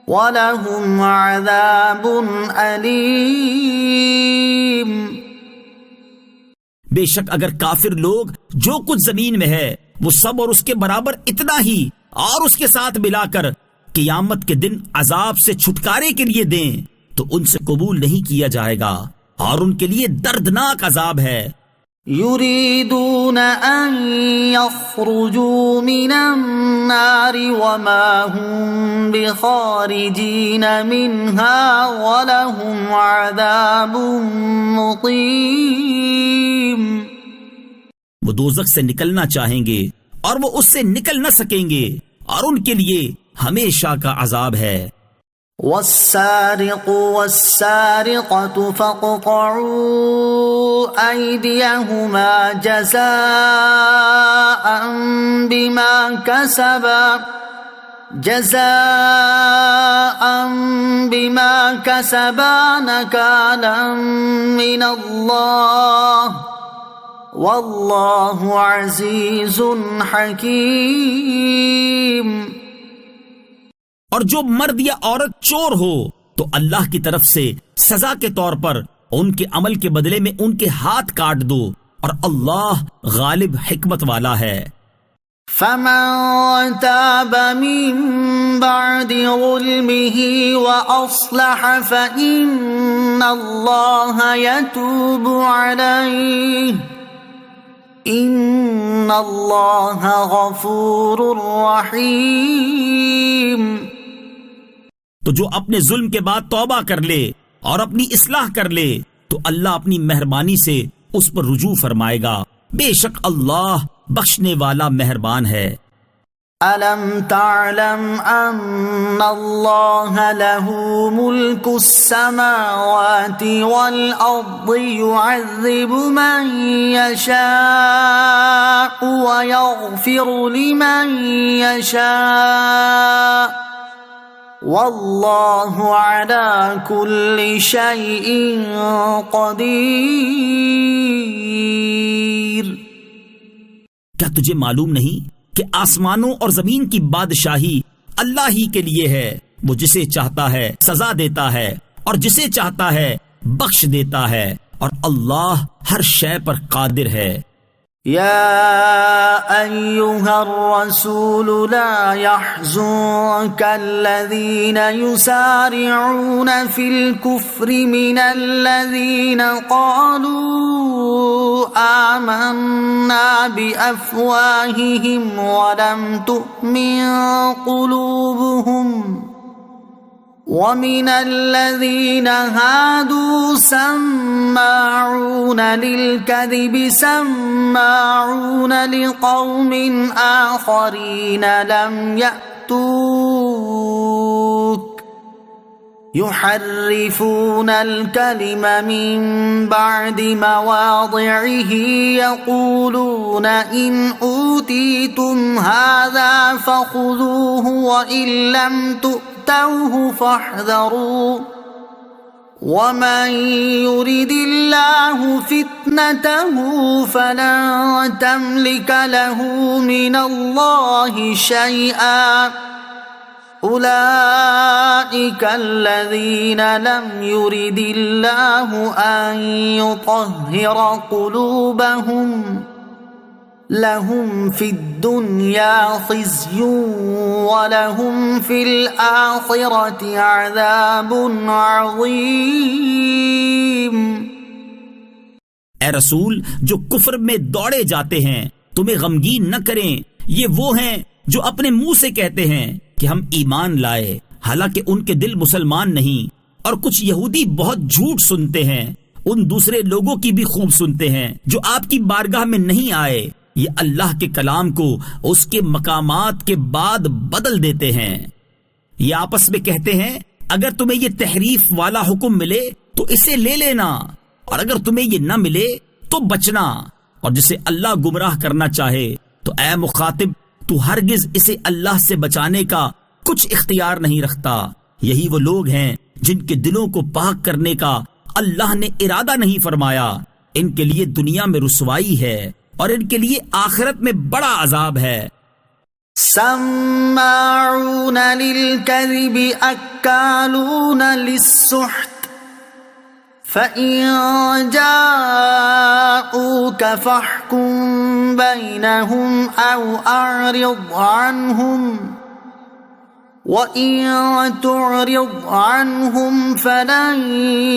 وَلَهُمْ عَذَابٌ أَلِيمٌ۔ بے شک اگر کافر لوگ جو کچھ زمین میں ہے وہ سب اور اس کے برابر اتنا ہی اور اس کے ساتھ ملا کر قیامت کے دن عذاب سے چھٹکارے کے لیے دیں تو ان سے قبول نہیں کیا جائے گا اور ان کے لیے دردناک عذاب ہے۔ يريدون أن يخرجوا من النار وما هم بخارجين منها ولهم عذاب مقيم۔ وہ دوزخ سے نکلنا چاہیں گے اور وہ اس سے نکل نہ سکیں گے اور ان کے لیے ہمیشہ کا عذاب ہے۔ والسارق والسارقة فاقطعوا أيديهما جزاء بما كسبا نكالا من الله والله عزيز حكيم۔ اور جو مرد یا عورت چور ہو تو اللہ کی طرف سے سزا کے طور پر ان کے عمل کے بدلے میں ان کے ہاتھ کاٹ دو اور اللہ غالب حکمت والا ہے۔ فمن تاب من بعد ظلمه وأصلح فإن الله يتوب عليه إن الله غفور رحيم۔ تو جو اپنے ظلم کے بعد توبہ کر لے اور اپنی اصلاح کر لے تو اللہ اپنی مہربانی سے اس پر رجوع فرمائے گا، بے شک اللہ بخشنے والا مہربان ہے۔ أَلَمْ تَعْلَمْ أَنَّ اللَّهَ لَهُ مُلْكُ السَّمَاوَاتِ وَالْأَرْضِ يُعَذِّبُ مَن يَشَاءُ وَيَغْفِرُ لِمَن يَشَاءُ واللہ علی کل شیء قدیر۔ کیا تجھے معلوم نہیں کہ آسمانوں اور زمین کی بادشاہی اللہ ہی کے لیے ہے؟ وہ جسے چاہتا ہے سزا دیتا ہے اور جسے چاہتا ہے بخش دیتا ہے، اور اللہ ہر شے پر قادر ہے۔ يا أيها الرسول لا يحزنك الذين يسارعون في الكفر من الذين قالوا آمنا بأفواههم ولم تؤمن قلوبهم ومن الذين هادوا سماعون للكذب سماعون لقوم آخرين لم يأتوك يحرفون الكلم من بعد مواضعه يقولون إن أوتيتم هذا فخذوه وإن لم تؤتوه فاحذروا ومن يرد الله فتنته فلن تملك له من الله شيئا أولئك الذين لم يرد الله أن يطهر قلوبهم لهم في الدنيا خزي ولهم في الآخرة عذاب عظيم۔ اے رسول، جو کفر میں دوڑے جاتے ہیں تمہیں غمگین نہ کریں، یہ وہ ہیں جو اپنے منہ سے کہتے ہیں کہ ہم ایمان لائے، حالانکہ ان کے دل مسلمان نہیں، اور کچھ یہودی بہت جھوٹ سنتے ہیں، ان دوسرے لوگوں کی بھی خوب سنتے ہیں جو آپ کی بارگاہ میں نہیں آئے، یہ اللہ کے کلام کو اس کے مقامات کے بعد بدل دیتے ہیں۔ یہ آپس میں کہتے ہیں اگر تمہیں یہ تحریف والا حکم ملے تو اسے لے لینا، اور اگر تمہیں یہ نہ ملے تو بچنا، اور جسے اللہ گمراہ کرنا چاہے تو اے مخاطب تو ہرگز اسے اللہ سے بچانے کا کچھ اختیار نہیں رکھتا۔ یہی وہ لوگ ہیں جن کے دلوں کو پاک کرنے کا اللہ نے ارادہ نہیں فرمایا، ان کے لیے دنیا میں رسوائی ہے اور ان کے لیے آخرت میں بڑا عذاب ہے۔ سماعون للكذب اکالون للسحت فإن جاءوك فاحكم بينهم أو أعرض عنهم وَإِن تُعْرِضْ عَنْهُمْ فَلَن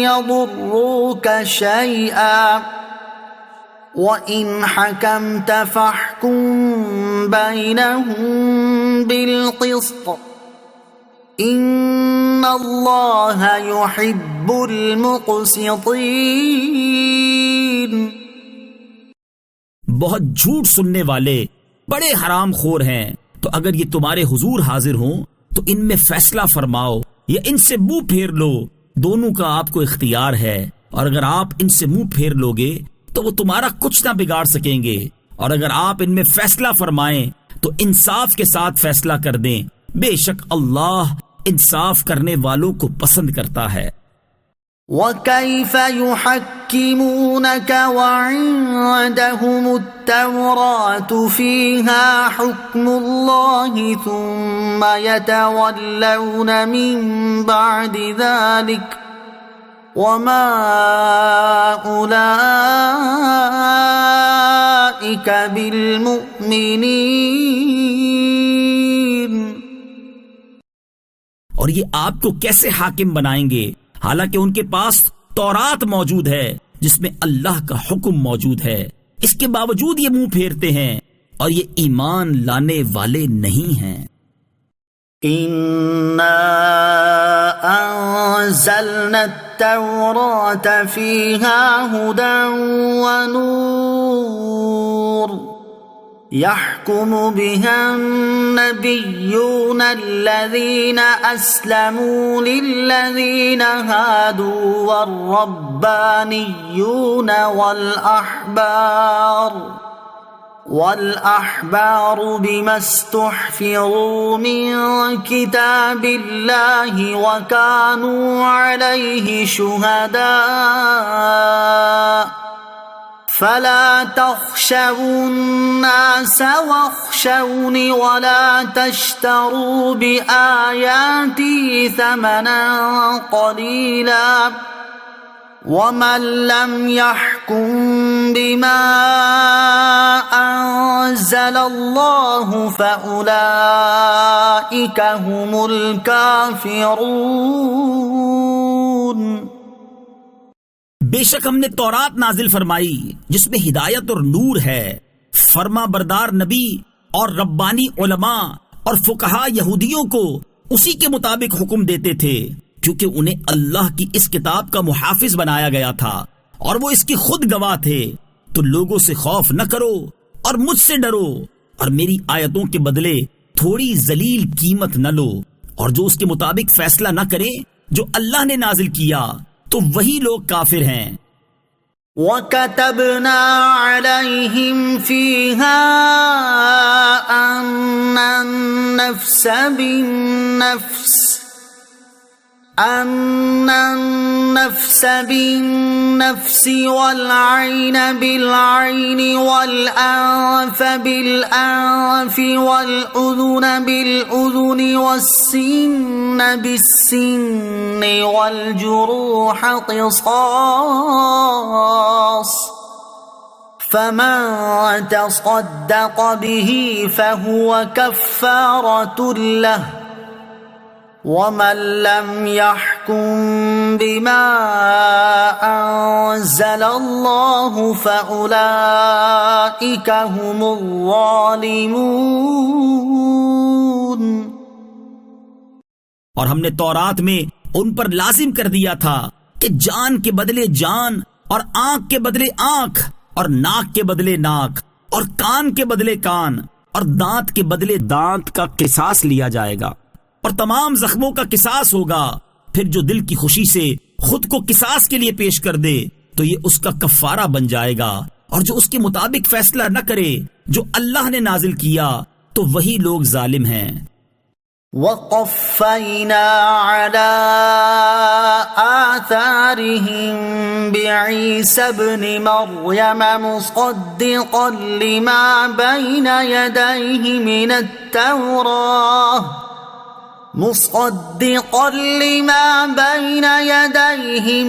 يَضُرُّوكَ شَيْئًا وَإِنْ حَكَمْتَ فَاحْكُم بَيْنَهُم بِالْقِسْطِ إِنَّ اللَّهَ يُحِبُّ الْمُقْسِطِينَ۔ بہت جھوٹ سننے والے بڑے حرام خور ہیں، تو اگر یہ تمہارے حضور حاضر ہوں تو ان میں فیصلہ فرماؤ یا ان سے منہ پھیر لو، دونوں کا آپ کو اختیار ہے، اور اگر آپ ان سے منہ پھیر لوگے تو وہ تمہارا کچھ نہ بگاڑ سکیں گے، اور اگر آپ ان میں فیصلہ فرمائیں تو انصاف کے ساتھ فیصلہ کر دیں، بے شک اللہ انصاف کرنے والوں کو پسند کرتا ہے۔ وَكَيْفَ يُحَكِّمُونَكَ وَعِندَهُمُ التَّوْرَاةُ فِيهَا حُكْمُ اللَّهِ ثُمَّ يَتَوَلَّوْنَ مِن بَعْدِ ذَلِكَ وَمَا أُولَئِكَ بِالْمُؤْمِنِينَ۔ اور یہ آپ کو کیسے حاکم بنائیں گے حالانکہ ان کے پاس تورات موجود ہے جس میں اللہ کا حکم موجود ہے، اس کے باوجود یہ منہ پھیرتے ہیں اور یہ ایمان لانے والے نہیں ہیں۔ إِنَّا أَنزَلْنَا التَّوْرَاةَ فِيهَا هُدًى وَنُورٌ يَحْكُمُ بِهَا النَّبِيُّونَ الَّذِينَ أَسْلَمُوا لِلَّذِينَ هَادُوا وَالرَّبَّانِيُّونَ والأحبار بما استحفظوا من كتاب الله وكانوا عليه شهداء فلا تخشوا الناس واخشوني ولا تشتروا بآياتي ثمنا قليلا ومن لم يحكم بما أنزل الله فأولئك هم الكافرون۔ بے شک ہم نے تورات نازل فرمائی جس میں ہدایت اور نور ہے، فرما بردار نبی اور ربانی علماء اور فقہا یہودیوں کو اسی کے مطابق حکم دیتے تھے، کیونکہ انہیں اللہ کی اس کتاب کا محافظ بنایا گیا تھا اور وہ اس کی خود گواہ تھے۔ تو لوگوں سے خوف نہ کرو اور مجھ سے ڈرو، اور میری آیتوں کے بدلے تھوڑی ذلیل قیمت نہ لو، اور جو اس کے مطابق فیصلہ نہ کرے جو اللہ نے نازل کیا تو وہی لوگ کافر ہیں۔ وَكَتَبْنَا عَلَيْهِمْ فِيهَا أَنَّ النَّفْسَ بِالنَّفْسِ وَالْعَيْنَ بِالْعَيْنِ وَالْأَنفَ بِالْأَنفِ وَالْأُذُنَ بِالْأُذُنِ وَالسِّنَّ بِالسِّنِّ وَالْجُرُوحَ قِصَاصٌ فَمَن تَصَدَّقَ بِهِ فَهُوَ كَفَّارَةٌ لَهُ وَمَن لَّمْ يَحْكُم بِمَا أَنزَلَ اللَّهُ فَأُولَئِكَ هُمُ الظَّالِمُونَ۔ اور ہم نے تورات میں ان پر لازم کر دیا تھا کہ جان کے بدلے جان، اور آنکھ کے بدلے آنکھ، اور ناک کے بدلے ناک، اور کان کے بدلے کان، اور دانت کے بدلے دانت کا قصاص لیا جائے گا، اور تمام زخموں کا قصاص ہوگا۔ پھر جو دل کی خوشی سے خود کو قصاص کے لیے پیش کر دے تو یہ اس کا کفارہ بن جائے گا، اور جو اس کے مطابق فیصلہ نہ کرے جو اللہ نے نازل کیا تو وہی لوگ ظالم ہیں۔ وَقَفَّيْنَا عَلَىٰ آثَارِهِم بِعِيسَى ابْنِ مَرْيَمَ مُصَدِّقًا لِمَا بَيْنَ يَدَيْهِ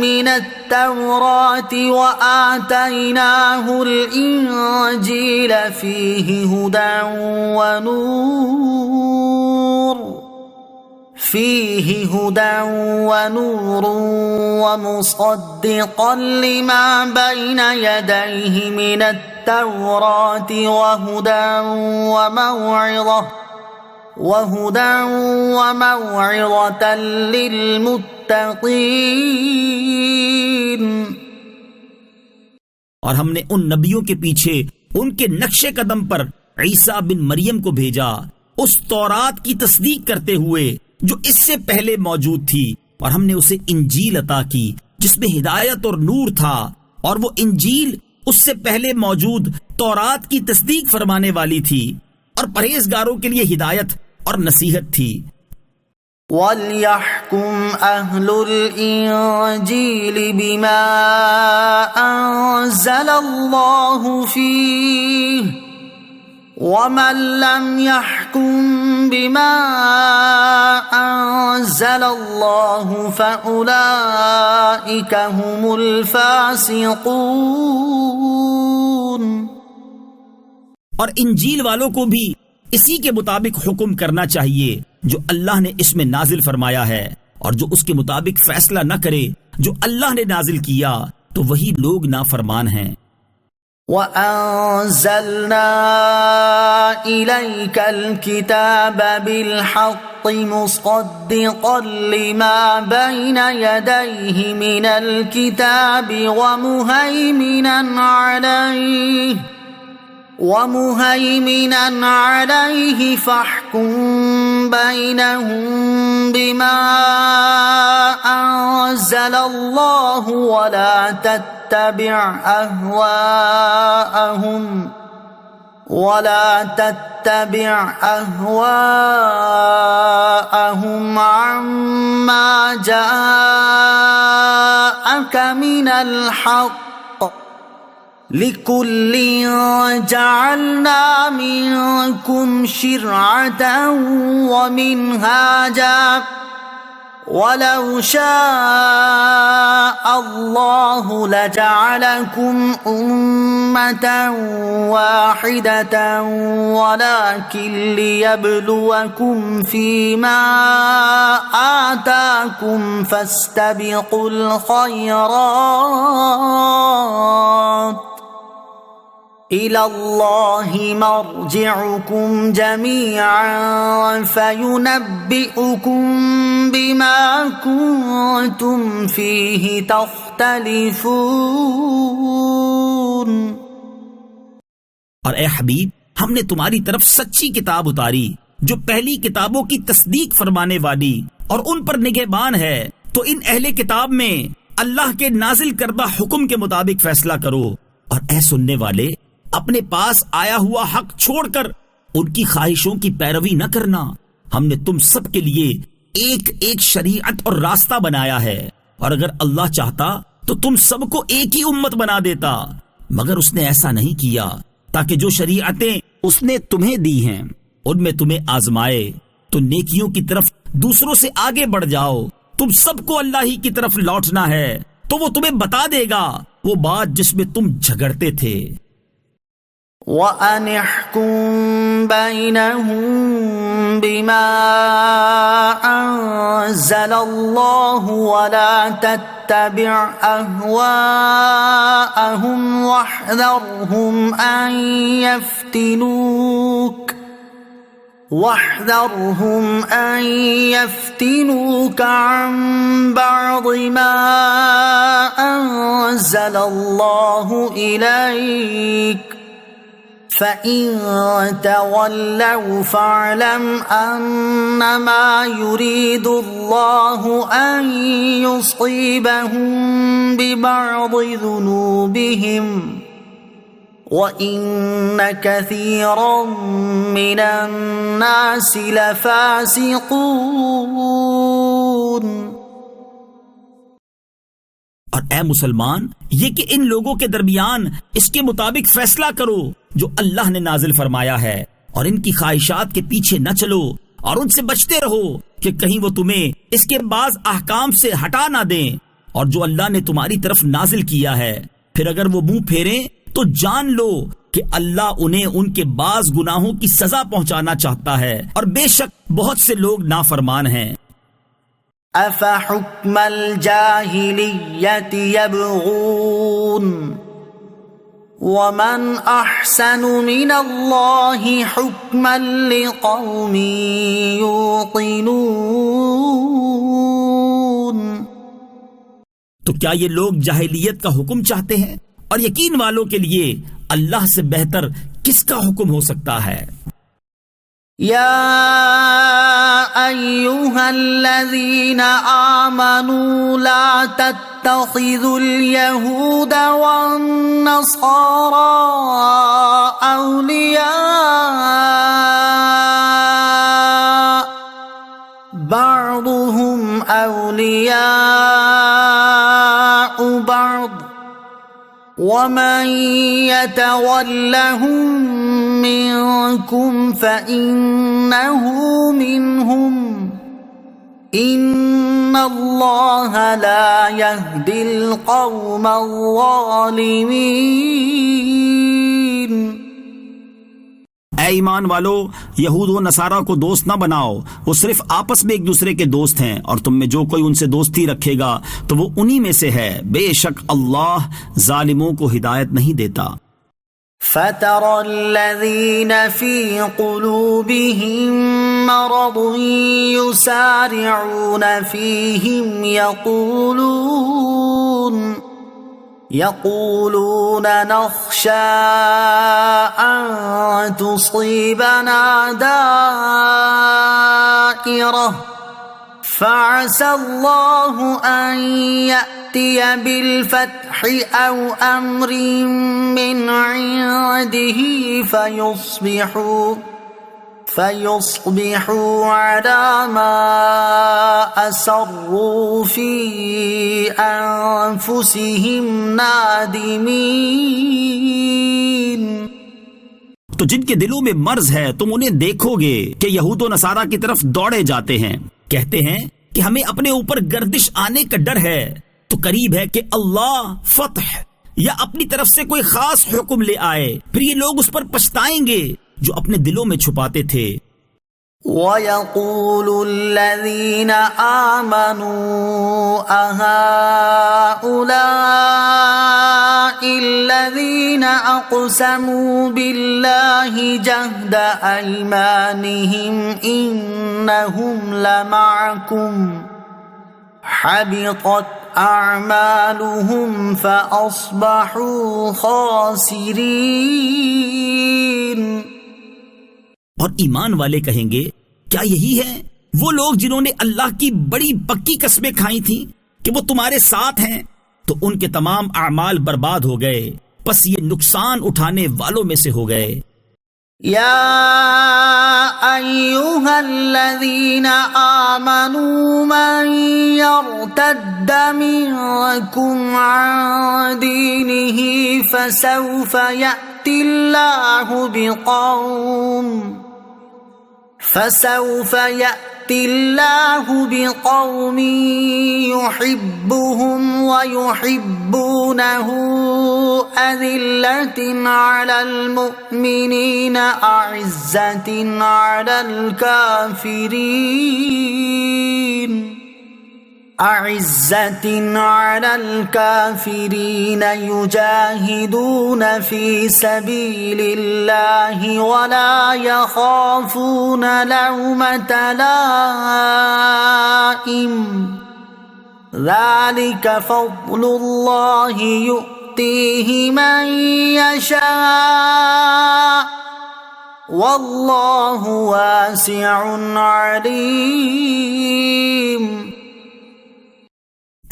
مِنَ التَّوْرَاةِ وَآتَيْنَاهُ الْإِنجِيلَ فِيهِ هُدًى وَنُورٌ وَمُصَدِّقًا لِمَا بَيْنَ يَدَيْهِ مِنَ التَّوْرَاةِ وَهُدًى وَمَوْعِظَةً لِّلْمُتَّقِينَ۔ اور ہم نے ان نبیوں کے پیچھے ان کے نقش قدم پر عیسیٰ بن مریم کو بھیجا، اس تورات کی تصدیق کرتے ہوئے جو اس سے پہلے موجود تھی، اور ہم نے اسے انجیل عطا کی جس میں ہدایت اور نور تھا، اور وہ انجیل اس سے پہلے موجود تورات کی تصدیق فرمانے والی تھی اور پرہیزگاروں کے لیے ہدایت اور نصیحت تھی۔ وَلْيَحْكُمْ أَهْلُ الْإِنجِيلِ بِمَا أَنزَلَ اللَّهُ فِيهِ وَمَن لَّمْ يَحْكُم بِمَا أَنزَلَ اللَّهُ فَأُولَئِكَ هُمُ الْفَاسِقُونَ۔ اور انجیل والوں کو بھی اسی کے مطابق حکم کرنا چاہیے جو اللہ نے اس میں نازل فرمایا ہے، اور جو اس کے مطابق فیصلہ نہ کرے جو اللہ نے نازل کیا تو وہی لوگ نافرمان ہیں۔ وَأَنزَلْنَا إِلَيْكَ الْكِتَابَ بِالْحَقِّ مُصَدِّقًا لِمَا بَيْنَ يَدَيْهِ مِنَ الْكِتَابِ وَمُهَيْمِنًا عَلَيْهِ فَاحْكُم بَيْنَهُم بِمَا أَنزَلَ اللَّهُ وَلَا تَتَّبِعْ ولا تتبع أهواءهم عما جاءك من الحق لكل جعلنا منكم شرعة ومنهاجا ولو شاء الله لجعلكم أمة واحدة ولكن ليبلوكم فيما آتاكم فاستبقوا الخيرات إلى الله مرجعكم جميعا فينبئكم بما كنتم فيه تختلفون. اور اے حبیب، ہم نے تمہاری طرف سچی کتاب اتاری جو پہلی کتابوں کی تصدیق فرمانے والی اور ان پر نگہبان ہے، تو ان اہل کتاب میں اللہ کے نازل کردہ حکم کے مطابق فیصلہ کرو، اور اے سننے والے، اپنے پاس آیا ہوا حق چھوڑ کر ان کی خواہشوں کی پیروی نہ کرنا. ہم نے تم سب کے لیے ایک ایک شریعت اور راستہ بنایا ہے، اور اگر اللہ چاہتا تو تم سب کو ایک ہی امت بنا دیتا، مگر اس نے ایسا نہیں کیا تاکہ جو شریعتیں اس نے تمہیں دی ہیں ان میں تمہیں آزمائے. تو نیکیوں کی طرف دوسروں سے آگے بڑھ جاؤ، تم سب کو اللہ ہی کی طرف لوٹنا ہے، تو وہ تمہیں بتا دے گا وہ بات جس میں تم جھگڑتے تھے. وَأَنِ احْكُم بَيْنَهُم بِمَا أَنزَلَ اللَّهُ وَلَا تَتَّبِعْ أَهْوَاءَهُمْ وَاحْذَرْهُمْ أَن يَفْتِنُوكَ عَن بَعْضِ مَا أَنزَلَ اللَّهُ إِلَيْكَ فَإِن تَوَلَّوْا فَاعْلَمْ أَنَّمَا يُرِيدُ اللَّهُ أَن يُصِيبَهُم بِبَعْضِ ذُنُوبِهِمْ وَإِنَّ كَثِيرًا مِّنَ النَّاسِ لَفَاسِقُونَ. اور اے مسلمان، یہ کہ ان لوگوں کے درمیان اس کے مطابق فیصلہ کرو جو اللہ نے نازل فرمایا ہے، اور ان کی خواہشات کے پیچھے نہ چلو، اور ان سے بچتے رہو کہ کہیں وہ تمہیں اس کے بعض احکام سے ہٹا نہ دیں. اور جو اللہ نے تمہاری طرف نازل کیا ہے پھر اگر وہ منہ پھیریں تو جان لو کہ اللہ انہیں ان کے بعض گناہوں کی سزا پہنچانا چاہتا ہے، اور بے شک بہت سے لوگ نافرمان ہیں. أَفَحُكْمَ الْجَاهِلِيَّةِ يَبْغُونَ وَمَنْ أَحْسَنُ مِنَ اللَّهِ حُكْمًا لِقَوْمٍ يُوقِنُونَ. تو کیا یہ لوگ جاہلیت کا حکم چاہتے ہیں؟ اور یقین والوں کے لیے اللہ سے بہتر کس کا حکم ہو سکتا ہے؟ يا أيها الذين آمنوا لا تتخذوا اليهود والنصارى أولياء بعضهم أولياء بعض ومن يتولهم منكم فإنه منهم إن الله لا يهدي القوم الظالمين. اے ایمان والو، یہود و نصارہ کو دوست نہ بناؤ، وہ صرف آپس میں ایک دوسرے کے دوست ہیں، اور تم میں جو کوئی ان سے دوستی رکھے گا تو وہ انہی میں سے ہے. بے شک اللہ ظالموں کو ہدایت نہیں دیتا. فَتَرَى الَّذِينَ فِي قُلُوبِهِم مَّرَضٌ يُسَارِعُونَ فِيهِمْ يقولون نخشى أن تصيبنا دائرة فعسى الله أن يأتي بالفتح أو أمر من عنده فيصبحوا على ما أسروا في أنفسهم نادمين۔ تو جن کے دلوں میں مرض ہے تم انہیں دیکھو گے کہ یہود و نصارہ کی طرف دوڑے جاتے ہیں، کہتے ہیں کہ ہمیں اپنے اوپر گردش آنے کا ڈر ہے، تو قریب ہے کہ اللہ فتح یا اپنی طرف سے کوئی خاص حکم لے آئے، پھر یہ لوگ اس پر پچھتائیں گے جو اپنے دلوں میں چھپاتے تھے۔ وَيَقُولُ الَّذِينَ آمَنُوا أَهَؤُلَاءِ الَّذِينَ أَقْسَمُوا بِاللَّهِ جَهْدَ أَيْمَانِهِمْ إِنَّهُمْ لَمَعَكُمْ حَبِطَتْ أَعْمَالُهُمْ فَأَصْبَحُوا خَاسِرِينَ۔ اور ایمان والے کہیں گے کیا یہی ہے وہ لوگ جنہوں نے اللہ کی بڑی پکی قسمیں کھائی تھیں کہ وہ تمہارے ساتھ ہیں، تو ان کے تمام اعمال برباد ہو گئے، پس یہ نقصان اٹھانے والوں میں سے ہو گئے۔ یا ایھا الذین آمنوا من یرتد منکم عن دینہ فسوف یأتی اللہ بقوم يحبهم ويحبونه أذلة على المؤمنين أعزة على الكافرين يجاهدون في سبيل الله ولا يخافون لومة لائم ذلك فضل الله يؤتيه من يشاء والله واسع عليم۔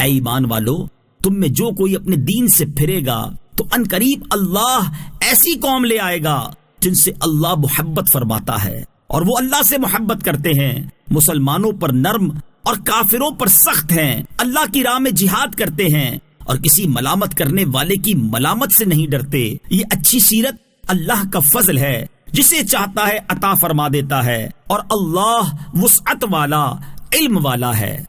اے ایمان والو، تم میں جو کوئی اپنے دین سے پھرے گا تو عنقریب اللہ ایسی قوم لے آئے گا جن سے اللہ محبت فرماتا ہے اور وہ اللہ سے محبت کرتے ہیں، مسلمانوں پر نرم اور کافروں پر سخت ہیں، اللہ کی راہ میں جہاد کرتے ہیں اور کسی ملامت کرنے والے کی ملامت سے نہیں ڈرتے۔ یہ اچھی سیرت اللہ کا فضل ہے، جسے چاہتا ہے عطا فرما دیتا ہے، اور اللہ وسعت والا، علم والا ہے۔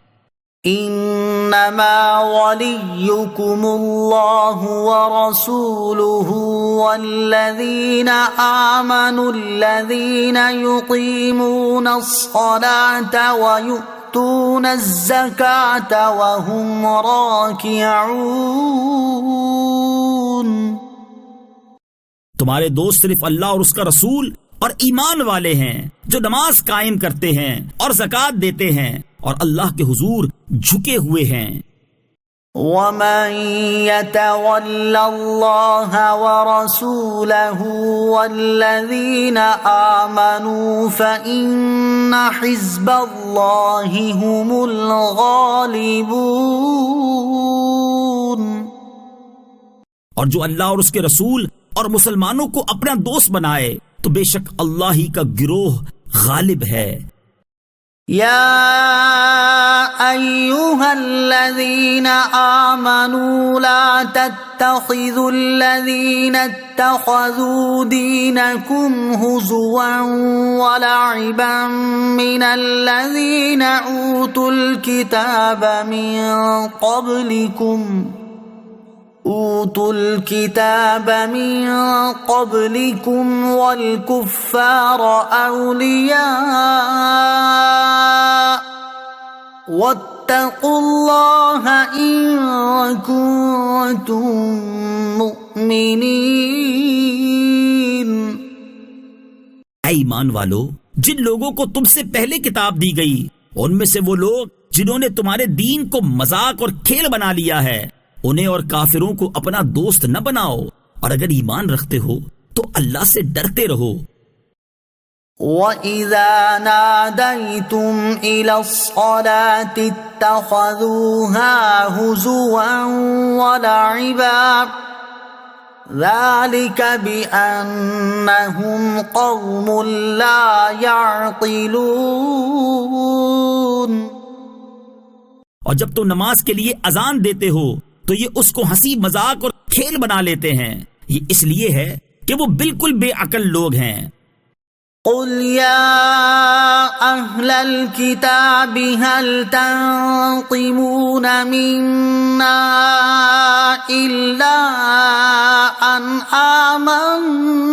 انما وليكم الله ورسوله والذين آمنوا الذين يقيمون الصلاة ويؤتون الزكاة وهم راكعون۔ تمہارے دوست صرف اللہ اور اس کا رسول اور ایمان والے ہیں جو نماز قائم کرتے ہیں اور زکوٰۃ دیتے ہیں اور اللہ کے حضور جھکے ہوئے ہیں۔ وَمَن يَتَوَلَّ اللَّهَ وَرَسُولَهُ وَالَّذِينَ آمَنُوا فَإِنَّ حِزْبَ اللَّهِ هُمُ الْغَالِبُونَ۔ اور جو اللہ اور اس کے رسول اور مسلمانوں کو اپنا دوست بنائے تو بے شک اللہ ہی کا گروہ غالب ہے۔ یا ایھا الذین آمنوا لا تتخذوا الذین اتخذوا دینکم ہزوا ولعبا من الذین اوتوا الکتاب من قبلكم والكفار أولياء واتقوا الله إن كنتم مؤمنين۔ اے ایمان والو، جن لوگوں کو تم سے پہلے کتاب دی گئی ان میں سے وہ لوگ جنہوں نے تمہارے دین کو مذاق اور کھیل بنا لیا ہے، انہیں اور کافروں کو اپنا دوست نہ بناؤ، اور اگر ایمان رکھتے ہو تو اللہ سے ڈرتے رہو۔ وَإِذَا نَادَيْتُمْ إِلَى الصَّلَاةِ اتَّخَذُوهَا هُزُوًا وَلَعِبًا ذَلِكَ بِأَنَّهُمْ قَوْمٌ لَا يَعْقِلُونَ۔ اور جب تم نماز کے لیے اذان دیتے ہو تو یہ اس کو ہنسی مذاق اور کھیل بنا لیتے ہیں، یہ اس لیے ہے کہ وہ بالکل بے عقل لوگ ہیں۔ قل يا أهل الكتاب هل تنقمون منا إلا أن آمنا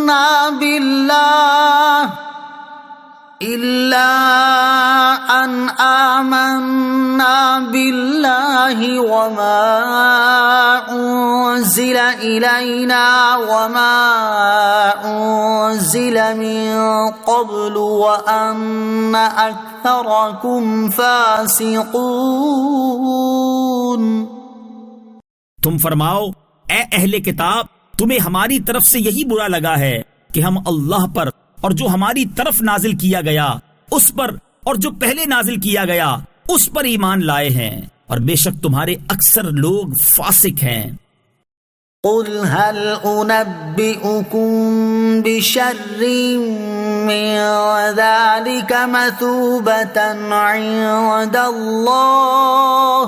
بالله وما أنزل إلينا وما أنزل من قبل وأن أكثركم فاسقون۔ تم فرماؤ اے اہل کتاب، تمہیں ہماری طرف سے یہی برا لگا ہے کہ ہم اللہ پر اور جو ہماری طرف نازل کیا گیا اس پر اور جو پہلے نازل کیا گیا اس پر ایمان لائے ہیں، اور بے شک تمہارے اکثر لوگ فاسق ہیں۔ قل هل أنبئكم بشر من ذلك مثوبة عند الله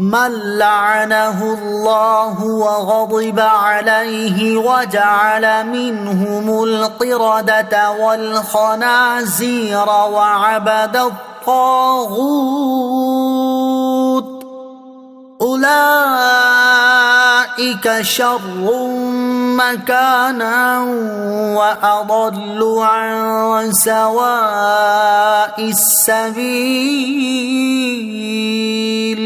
من لعنه الله وغضب عليه وجعل منهم القردة والخنازير وعبد الطاغوت أولئك شر مكانا وأضل عن سواء السبيل۔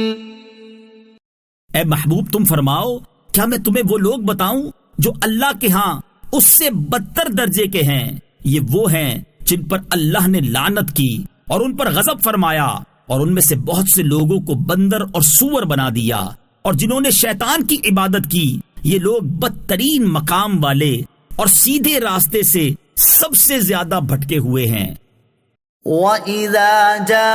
اے محبوب تم فرماؤ کیا میں تمہیں وہ لوگ بتاؤں جو اللہ کے ہاں اس سے بدتر درجے کے ہیں؟ یہ وہ ہیں جن پر اللہ نے لعنت کی اور ان پر غضب فرمایا، اور ان میں سے بہت سے لوگوں کو بندر اور سور بنا دیا، اور جنہوں نے شیطان کی عبادت کی، یہ لوگ بدترین مقام والے اور سیدھے راستے سے سب سے زیادہ بھٹکے ہوئے ہیں۔ وَإِذَا جَاءُوكُمْ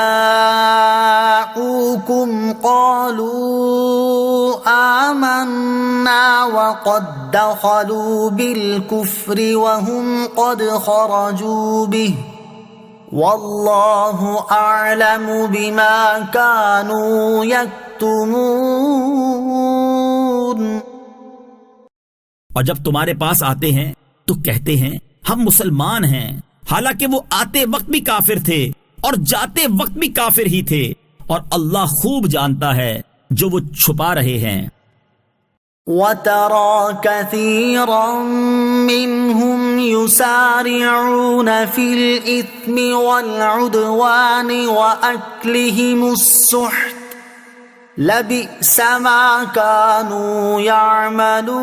قَالُوا آمَنَّا وَقَدْ دَخَلُوا بِالْكُفْرِ وَهُمْ قَدْ خَرَجُوا بِهِ وَاللَّهُ أَعْلَمُ بِمَا كَانُوا يَكْتُمُونَ۔ اور جب تمہارے پاس آتے ہیں تو کہتے ہیں ہم مسلمان ہیں، حالانکہ وہ آتے وقت بھی کافر تھے اور جاتے وقت بھی کافر ہی تھے، اور اللہ خوب جانتا ہے جو وہ چھپا رہے ہیں۔ وَتَرَى كَثِيرًا مِّنْهُمْ يُسَارِعُونَ فِي الْإِثْمِ وَالْعُدْوَانِ وَأَكْلِهِمُ السُّحْتَ لَبِئْسَ مَا كَانُوا يَعْمَلُونَ۔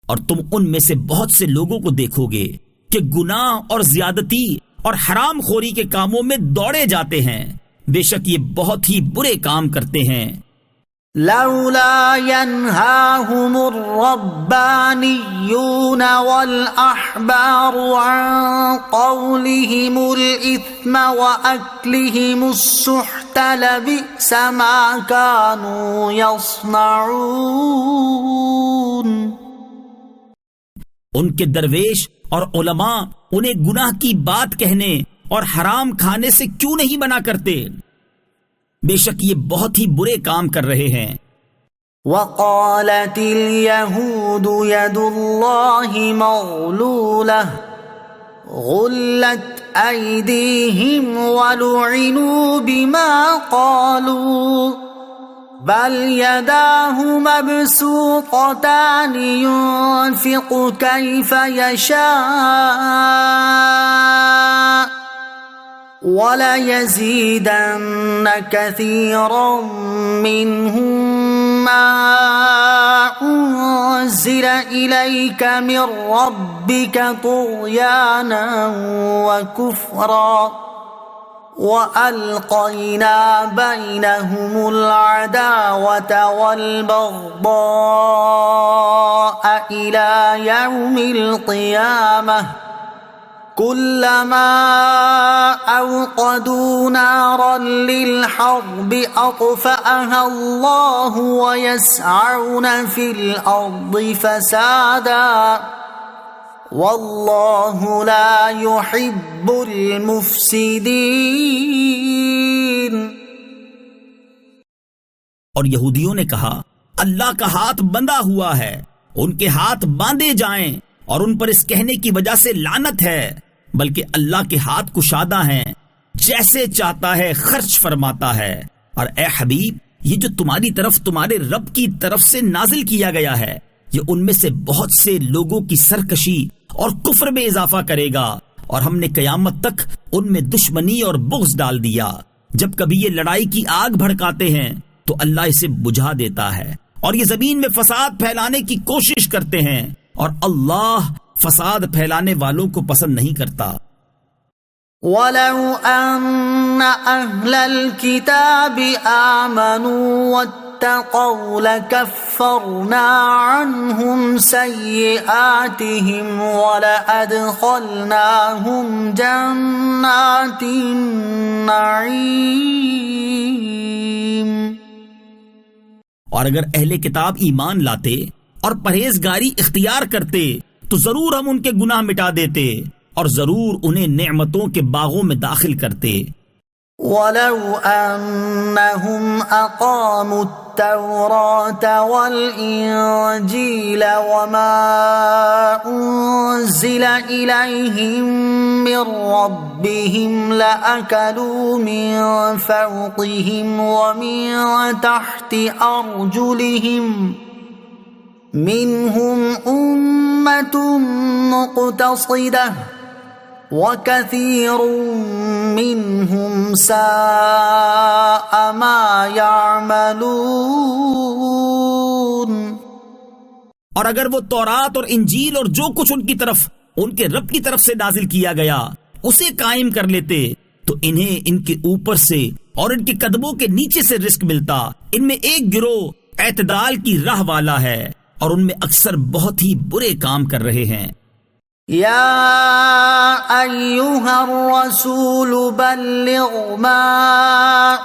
اور تم ان میں سے بہت سے لوگوں کو دیکھو گے کہ گناہ اور زیادتی اور حرام خوری کے کاموں میں دوڑے جاتے ہیں، بے شک یہ بہت ہی برے کام کرتے ہیں۔ لولا ينهاهم الربانيون والأحبار عن قولهم الإثم وأكلهم السحت لبئس ما كانوا يصنعون۔ ان کے درویش اور علماء انہیں گناہ کی بات کہنے اور حرام کھانے سے کیوں نہیں منع کرتے؟ بے شک یہ بہت ہی برے کام کر رہے ہیں۔ وقالت اليهود يد الله مغلولة غلت أيديهم ولعنوا بما قالوا بل يداه مبسوطتان ينفق كيف يشاء وَلَيَزِيدَنَّ كَثِيرًا مِّنْهُمْ مَا أُنزِلَ إِلَيْكَ مِن رَّبِّكَ طُغْيَانًا وَكُفْرًا وألقينا بينهم العداوة والبغضاء إلى يوم القيامة كلما أوقدوا نارا للحرب أطفأها الله ويسعون في الأرض فسادا واللہ لا يحب المفسدین۔ اور یہودیوں نے کہا اللہ کا ہاتھ بندھا ہوا ہے، ان کے ہاتھ باندھے جائیں، اور ان پر اس کہنے کی وجہ سے لعنت ہے، بلکہ اللہ کے ہاتھ کشادہ ہیں، جیسے چاہتا ہے خرچ فرماتا ہے۔ اور اے حبیب، یہ جو تمہاری طرف تمہارے رب کی طرف سے نازل کیا گیا ہے، یہ ان میں سے بہت سے لوگوں کی سرکشی اور کفر میں اضافہ کرے گا، اور ہم نے قیامت تک ان میں دشمنی اور بغض ڈال دیا۔ جب کبھی یہ لڑائی کی آگ بھڑکاتے ہیں تو اللہ اسے بجھا دیتا ہے، اور یہ زمین میں فساد پھیلانے کی کوشش کرتے ہیں، اور اللہ فساد پھیلانے والوں کو پسند نہیں کرتا۔ وَلَوْ أَنَّ أَهْلَ الْكِتَابِ آمَنُوا وَاتَّقَوْا لَكَفَّرْنَا عَنْهُمْ سَيِّئَاتِهِمْ وَلَأَدْخَلْنَاهُمْ جَنَّاتِ النَّعِيمِ۔ اور اگر اہل کتاب ایمان لاتے اور پرہیزگاری اختیار کرتے تو ضرور ہم ان کے گناہ مٹا دیتے، اور ضرور انہیں نعمتوں کے باغوں میں داخل کرتے۔ وَلَوْ أَنَّهُمْ أَقَامُوا التَّوْرَاةَ وَالْإِنْجِيلَ وَمَا أُنْزِلَ إِلَيْهِمْ مِنْ رَبِّهِمْ لَأَكَلُوا مِنْ فَوْقِهِمْ وَمِنْ تَحْتِ أَرْجُلِهِمْ مِنْهُمْ أُمَّةٌ مُقْتَصِدَةٌ وَكَثِيرٌ مِّنْهُمْ سَاءَ مَا يَعْمَلُونَ۔ اور اگر وہ تورات اور انجیل اور جو کچھ ان کی طرف ان کے رب کی طرف سے نازل کیا گیا اسے قائم کر لیتے تو انہیں ان کے اوپر سے اور ان کے قدموں کے نیچے سے رزق ملتا۔ ان میں ایک گروہ اعتدال کی راہ والا ہے، اور ان میں اکثر بہت ہی برے کام کر رہے ہیں۔ یا ایھا الرسول بلغ ما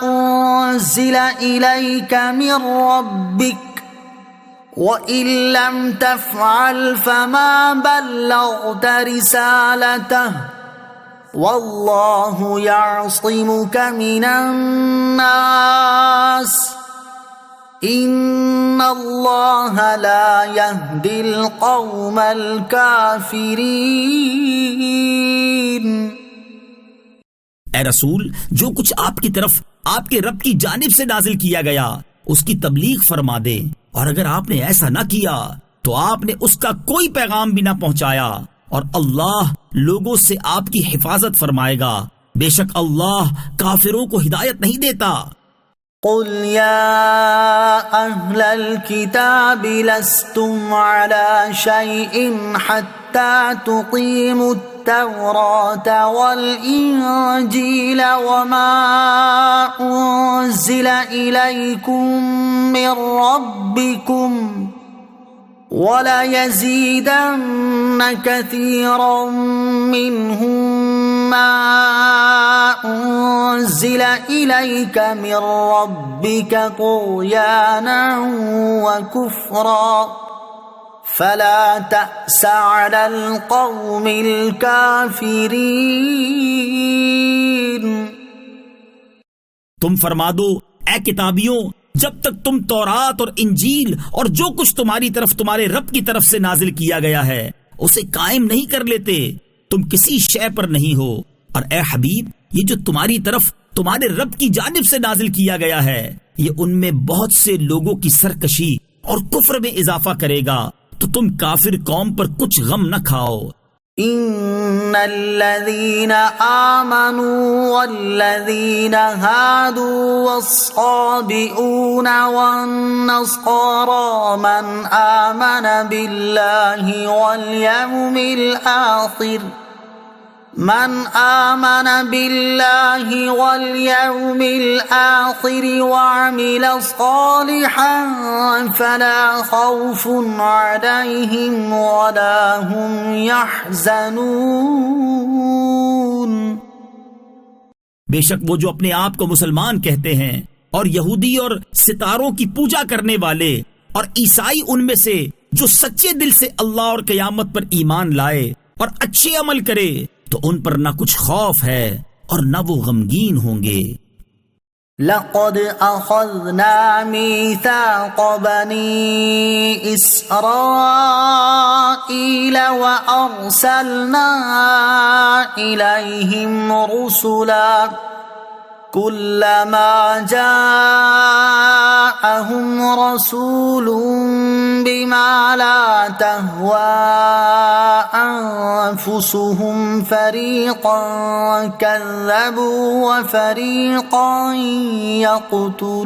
انزل الیک من ربک وَإِن لَّمْ تَفْعَلْ فَمَا بَلَّغْتَ رِسَالَتَهُ وَاللَّهُ يَعْصِمُكَ مِنَ النَّاسِ إِنَّ اللَّهَ لَا يَهْدِي الْقَوْمَ الْكَافِرِينَ۔ اے رسول، جو کچھ آپ کی طرف آپ کے رب کی جانب سے نازل کیا گیا اس کی تبلیغ فرما دے، اور اگر آپ نے ایسا نہ کیا تو آپ نے اس کا کوئی پیغام بھی نہ پہنچایا، اور اللہ لوگوں سے آپ کی حفاظت فرمائے گا، بے شک اللہ کافروں کو ہدایت نہیں دیتا۔ قل یا اہل الكتاب لستم على شيء حتى تقيموا التوراة والإنجيل وما أنزل إليكم من ربكم وَلَيَزِيدَنَّ كَثِيرًا مِّنْهُم مَّا أُنزِلَ إِلَيْكَ مِن رَّبِّكَ طُغْيَانًا وَكُفْرًا فَلَا تَأْسَ عَلَى الْقَوْمِ الْكَافِرِينَ۔ تم فرما دو اے کتابیوں، جب تک تم تورات اور انجیل اور جو کچھ تمہاری طرف تمہارے رب کی طرف سے نازل کیا گیا ہے اسے قائم نہیں کر لیتے تم کسی شے پر نہیں ہو، اور اے حبیب یہ جو تمہاری طرف تمہارے رب کی جانب سے نازل کیا گیا ہے یہ ان میں بہت سے لوگوں کی سرکشی اور کفر میں اضافہ کرے گا، تو تم کافر قوم پر کچھ غم نہ کھاؤ۔ ان الذين آمنوا والذين هادوا والصابئون والنصارى من آمن بالله واليوم الآخر من آمن بالله واليوم الآخر وعمل صالحا فلا خوف عليهم ولا هم يحزنون. بے شک وہ جو اپنے آپ کو مسلمان کہتے ہیں اور یہودی اور ستاروں کی پوجا کرنے والے اور عیسائی ان میں سے جو سچے دل سے اللہ اور قیامت پر ایمان لائے اور اچھے عمل کرے تو ان پر نہ کچھ خوف ہے اور نہ وہ غمگین ہوں گے. لقد اخذنا ميثاق بني اسرائيل وارسلنا اليهم رسلا كلما جاءهم رسول بما لا تهوى أنفسهم فريقا كذبوا وفريقا يقتلون.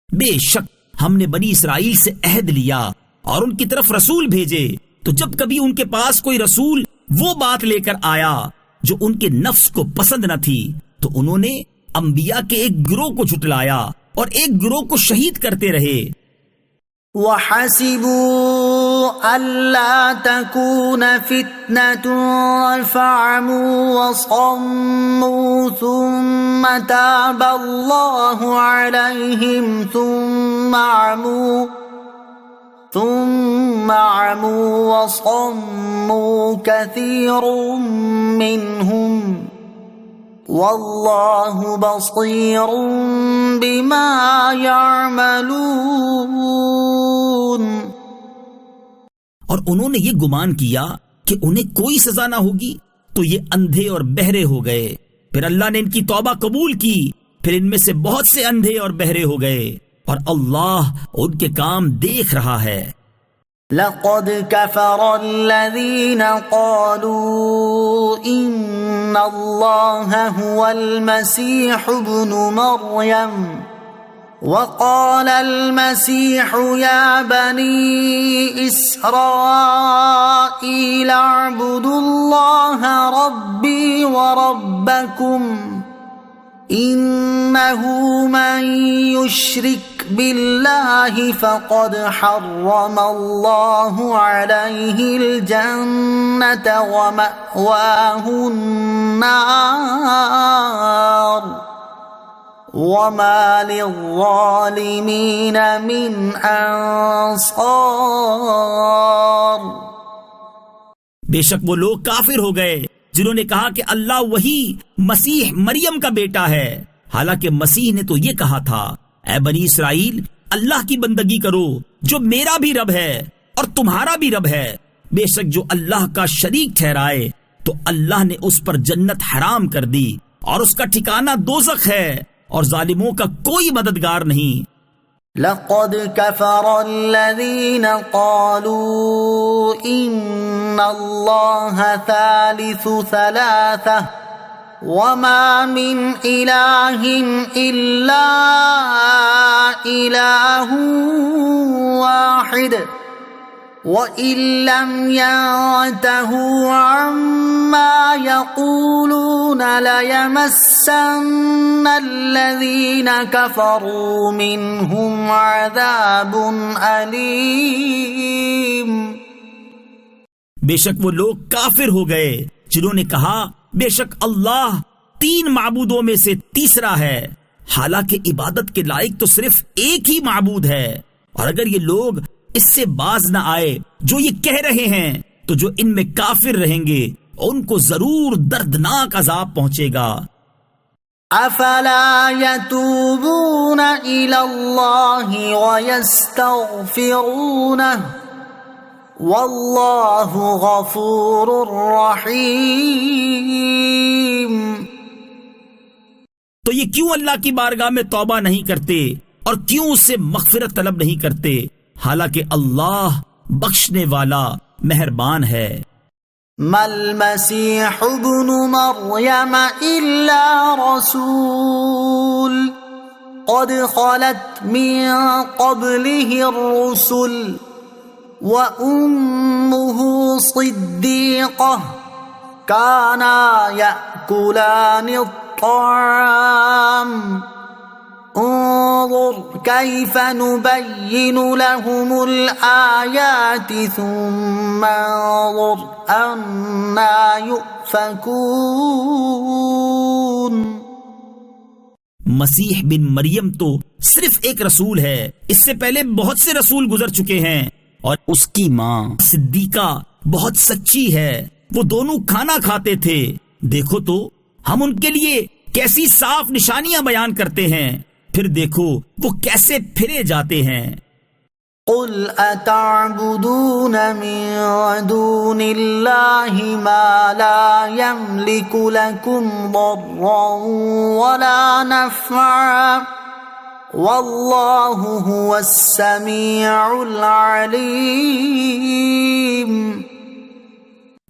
بے شک ہم نے بنی اسرائیل سے عہد لیا اور ان کی طرف رسول بھیجے، تو جب کبھی ان کے پاس کوئی رسول وہ بات لے کر آیا جو ان کے نفس کو پسند نہ تھی تو انہوں نے انبیاء کے ایک گروہ کو جھٹلایا اور ایک گروہ کو شہید کرتے رہے. وَحَسِبُوا أَلَّا تَكُونَ فِتْنَةٌ فَعَمُوا وَصَمُّوا ثُمَّ تَابَ اللَّهُ عَلَيْهِمْ ثُمَّ عَمُوا وَصَمُّوا كَثِيرٌ مِّنْهُمْ وَاللَّهُ بَصِيرٌ بِمَا يَعْمَلُونَ. اور انہوں نے یہ گمان کیا کہ انہیں کوئی سزا نہ ہوگی تو یہ اندھے اور بہرے ہو گئے. پھر اللہ نے ان کی توبہ قبول کی، پھر ان میں سے بہت سے اندھے اور بہرے ہو گئے اور اللہ ان کے کام دیکھ رہا ہے. لقد كفر الذين قالوا إن الله هو المسيح ابن مريم وقال المسيح يا بني إسرائيل اعبدوا الله ربي وربكم إنه من يشرك بالله فقد حرم الله عليه الجنة ومأواه النار وما للظالمين من أنصار. بے شک وہ لوگ کافر ہو گئے جنہوں نے کہا کہ اللہ وہی مسیح مریم کا بیٹا ہے، حالانکہ مسیح نے تو یہ کہا تھا اے بنی اسرائیل اللہ کی بندگی کرو جو میرا بھی رب ہے اور تمہارا بھی رب ہے. بے شک جو اللہ کا شریک ٹھہرائے تو اللہ نے اس پر جنت حرام کر دی اور اس کا ٹھکانہ دوزخ ہے اور ظالموں کا کوئی مددگار نہیں. لقد كفر الذين قالوا إن الله ثالث ثلاثة وما من إله إلا إله واحد وَإِن لَّمْ يَنْتَهُوا عَمَّا يَقُولُونَ لَيَمَسَّنَّ الَّذِينَ كَفَرُوا مِنْهُمْ عَذَابٌ أَلِيمٌ. بے شک وہ لوگ کافر ہو گئے جنہوں نے کہا بے شک اللہ تین معبودوں میں سے تیسرا ہے، حالانکہ عبادت کے لائق تو صرف ایک ہی معبود ہے. اور اگر یہ لوگ اس سے باز نہ آئے جو یہ کہہ رہے ہیں تو جو ان میں کافر رہیں گے ان کو ضرور دردناک عذاب پہنچے گا. افلا يتوبون الى الله ويستغفرونه والله غفور رحيم. تو یہ کیوں اللہ کی بارگاہ میں توبہ نہیں کرتے اور کیوں اس سے مغفرت طلب نہیں کرتے، حالانکہ اللہ بخشنے والا مہربان ہے. ما المسيح ابن مريم إلا رسول قد خلت من قبله الرسل وأمه صديقة كانا يأكلان الطعام انظر كيف نبين لهم الآيات ثم انظر أنا يؤفكون۔ مسیح بن مریم تو صرف ایک رسول ہے، اس سے پہلے بہت سے رسول گزر چکے ہیں، اور اس کی ماں صدیقہ بہت سچی ہے، وہ دونوں کھانا کھاتے تھے۔ دیکھو تو ہم ان کے لیے کیسی صاف نشانیاں بیان کرتے ہیں، پھر دیکھو وہ کیسے پھرے جاتے ہیں۔ قل اتعبدون من دون اللہ ما لا يملك لكم ضرا ولا نفعا واللہ هو السمیع العلیم۔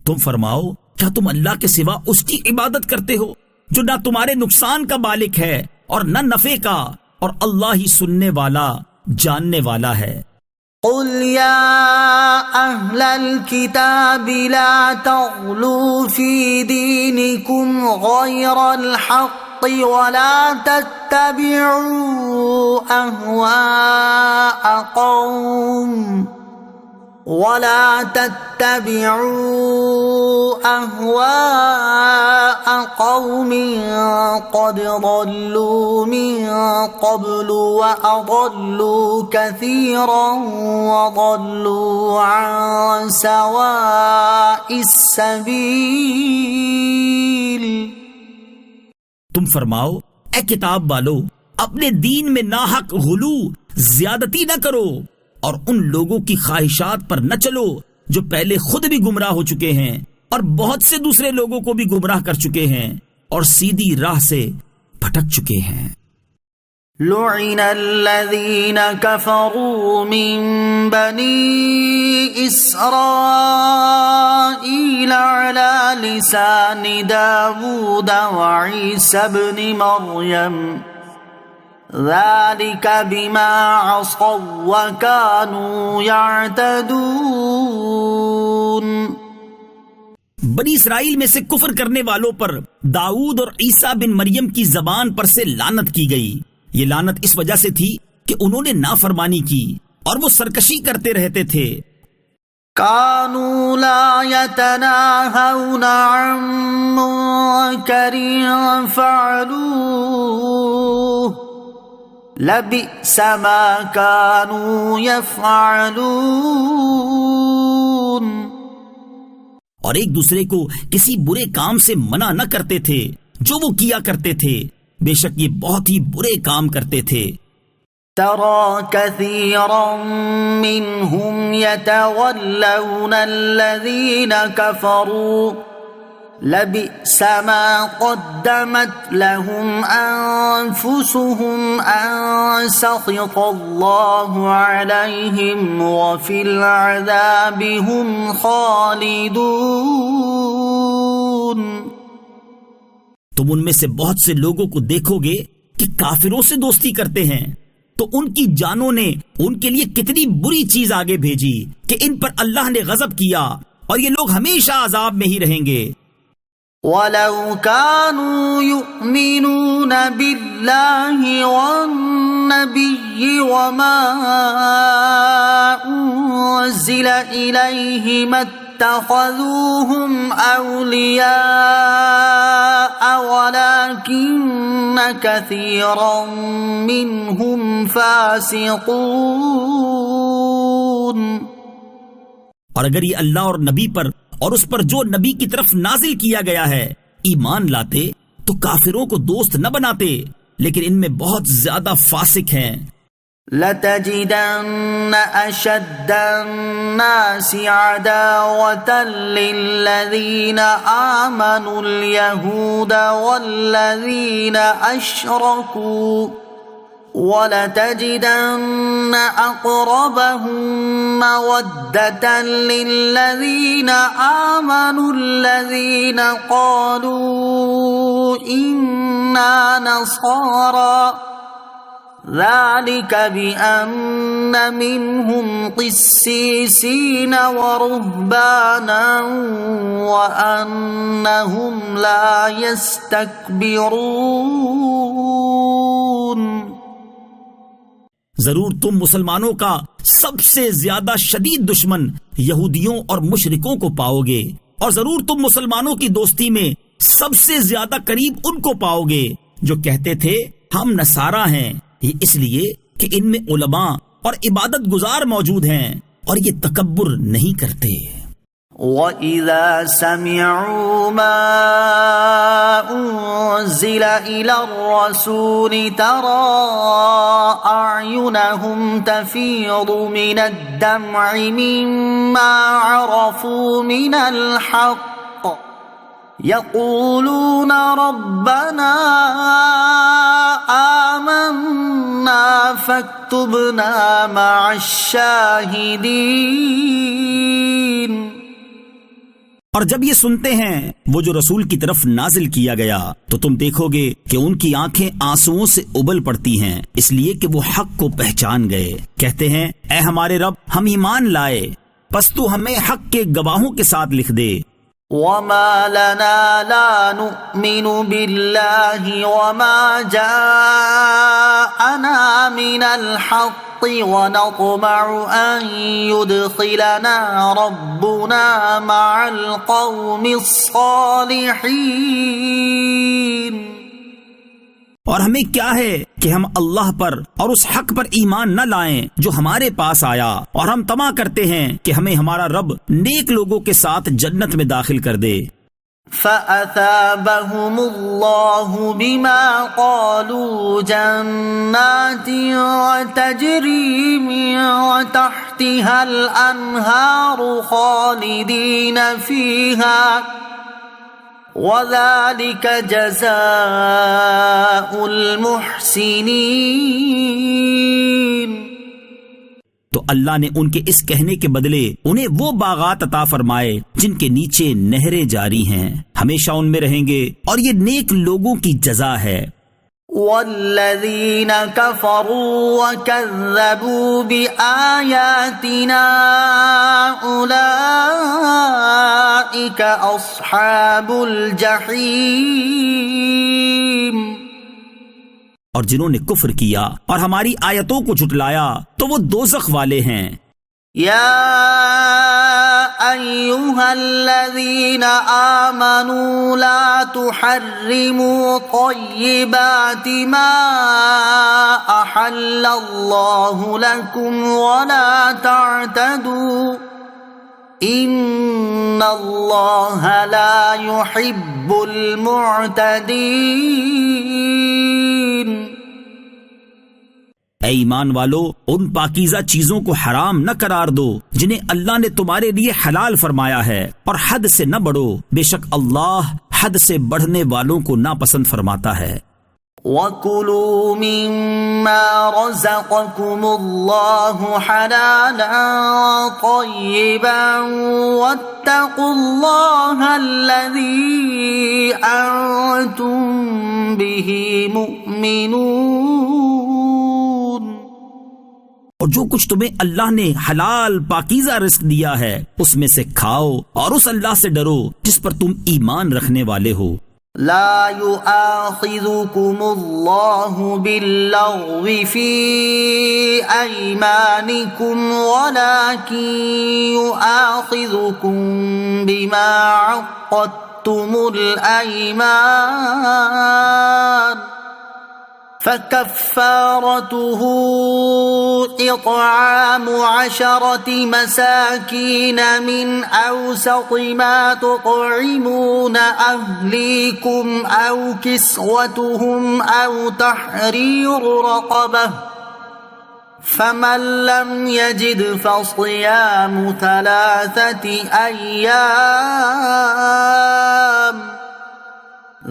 تم فرماؤ کیا تم اللہ کے سوا اس کی عبادت کرتے ہو جو نہ تمہارے نقصان کا مالک ہے اور نہ نفع کا، اور اللہ ہی سننے والا جاننے والا ہے۔ قل یا اہل الکتاب لا تغلوا فی دینکم غیر الحق ولا تتبعوا أهواء قوم قد ضلوا من قبل وأضلوا كثيرا وضلوا عن سواء السبيل۔ تم فرماؤ اے کتاب والو، اپنے دین میں ناحق غلو زیادتی نہ کرو، اور ان لوگوں کی خواہشات پر نہ چلو جو پہلے خود بھی گمراہ ہو چکے ہیں اور بہت سے دوسرے لوگوں کو بھی گمراہ کر چکے ہیں اور سیدھی راہ سے بھٹک چکے ہیں۔ لعن الذین کفروا من بنی اسرائیل علی لسان داود وعیسی ابن مریم ذلك بما عصوا وكانوا يعتدون۔ بنی اسرائیل میں سے کفر کرنے والوں پر داؤد اور عیسیٰ بن مریم کی زبان پر سے لعنت کی گئی۔ یہ لعنت اس وجہ سے تھی کہ انہوں نے نافرمانی کی اور وہ سرکشی کرتے رہتے تھے۔ كانوا لا يتناهون عن منكر فعلوه لبئس ما كانوا يفعلون۔ اور ایک دوسرے کو کسی برے کام سے منع نہ کرتے تھے جو وہ کیا کرتے تھے، بے شک یہ بہت ہی برے کام کرتے تھے۔ ترى كثيرا منهم يتولون الذين كفروا لبئس ما قدمت لهم أنفسهم أن سخط الله عليهم وفي العذاب هم خالدون۔ تم ان میں سے بہت سے لوگوں کو دیکھو گے کہ کافروں سے دوستی کرتے ہیں، تو ان کی جانوں نے ان کے لیے کتنی بری چیز آگے بھیجی کہ ان پر اللہ نے غضب کیا، اور یہ لوگ ہمیشہ عذاب میں ہی رہیں گے۔ وَلَوْ كَانُوا يُؤْمِنُونَ بِاللَّهِ وَالنَّبِيِّ وَمَا أُنزِلَ إِلَيْهِ مَا اتَّخَذُوهُمْ أَوْلِيَاءَ وَلَكِنَّ كَثِيرًا مِّنْهُمْ فَاسِقُونَ۔ اور اگر یہ اللہ اور نبی پر اور اس پر جو نبی کی طرف نازل کیا گیا ہے ایمان لاتے تو کافروں کو دوست نہ بناتے، لیکن ان میں بہت زیادہ فاسق ہیں۔ لَتَجِدَنَّ أَشَدَّ النَّاسِ عَدَاوَةً لِّلَّذِينَ آمَنُوا الْيَهُودَ وَالَّذِينَ أَشْرَكُوا وَلَتَجِدَنَّ أَقْرَبَهُم مَّوَدَّةً لِّلَّذِينَ آمَنُوا الَّذِينَ قَالُوا إِنَّا نَصَارَىٰ ذلك بأن منهم قسيسين ورهبانا وأنهم لا يستكبرون۔ ضرور تم مسلمانوں کا سب سے زیادہ شدید دشمن یہودیوں اور مشرکوں کو پاؤ گے، اور ضرور تم مسلمانوں کی دوستی میں سب سے زیادہ قریب ان کو پاؤ گے جو کہتے تھے ہم نصارہ ہیں، یہ اس لیے کہ ان میں علماء اور عبادت گزار موجود ہیں اور یہ تکبر نہیں کرتے۔ وَإِذَا سَمِعُوا مَا أُنزِلَ إِلَى الرَّسُولِ تَرَىٰ أَعْيُنَهُمْ تَفِيضُ مِنَ الدَّمْعِ مِمَّا عَرَفُوا مِنَ الْحَقِّ يَقُولُونَ رَبَّنَا آمَنَّا فَاكْتُبْنَا مَعَ الشَّاهِدِينَ۔ اور جب یہ سنتے ہیں وہ جو رسول کی طرف نازل کیا گیا تو تم دیکھو گے کہ ان کی آنکھیں آنسوؤں سے ابل پڑتی ہیں، اس لیے کہ وہ حق کو پہچان گئے، کہتے ہیں اے ہمارے رب ہم ایمان لائے، پس تو ہمیں حق کے گواہوں کے ساتھ لکھ دے۔ وَمَا لَنَا لَا نُؤْمِنُ بِاللَّهِ وَمَا جَاءَنَا مِنَ الْحَقِّ وَنَطْمَعُ أَن يُدْخِلَنَا رَبُّنَا مَعَ الْقَوْمِ الصَّالِحِينَ۔ اور ہمیں کیا ہے کہ ہم اللہ پر اور اس حق پر ایمان نہ لائیں جو ہمارے پاس آیا، اور ہم طمع کرتے ہیں کہ ہمیں ہمارا رب نیک لوگوں کے ساتھ جنت میں داخل کر دے۔ فَأَثَابَهُمُ اللَّهُ بِمَا قَالُوا جَنَّاتٍ تَجْرِي مِن تَحْتِهَا الْأَنْهَارُ خَالِدِينَ فِيهَا وَذَلِكَ جَزَاءُ الْمُحْسِنِينَ۔ تو اللہ نے ان کے اس کہنے کے بدلے انہیں وہ باغات عطا فرمائے جن کے نیچے نہریں جاری ہیں، ہمیشہ ان میں رہیں گے، اور یہ نیک لوگوں کی جزا ہے۔ والذین کفروا وکذبوا بآیاتنا اولئک اصحاب الجحیم۔ اور جنہوں نے کفر کیا اور ہماری آیتوں کو جھٹلایا تو وہ دوزخ والے ہیں۔ یا ایھا الذین آمنوا لا تحرموا طیبات ما احل اللہ لکم ولا تعتدوا ان اللہ لا يحب المعتدین۔ اے ایمان والو، ان پاکیزہ چیزوں کو حرام نہ قرار دو جنہیں اللہ نے تمہارے لیے حلال فرمایا ہے، اور حد سے نہ بڑھو، بے شک اللہ حد سے بڑھنے والوں کو ناپسند فرماتا ہے۔ وَكُلُوا مِمَّا رَزَقَكُمُ اللَّهُ حَلَالًا طَيِّبًا وَاتَّقُوا اللَّهَ الَّذِي أَنْتُمْ بِهِ مُؤْمِنُونَ۔ اور جو کچھ تمہیں اللہ نے حلال پاکیزہ رزق دیا ہے اس میں سے کھاؤ، اور اس اللہ سے ڈرو جس پر تم ایمان رکھنے والے ہو۔ لا يؤاخذكم الله باللغو في أيمانكم ولكن يؤاخذكم بما عقدتم الأيمان فكفارته إطعام 10 مساكين من أوسط ما تطعمون أهليكم أو كسوتهم أو تحرير رقبة فمن لم يجد فصيام 3 أيام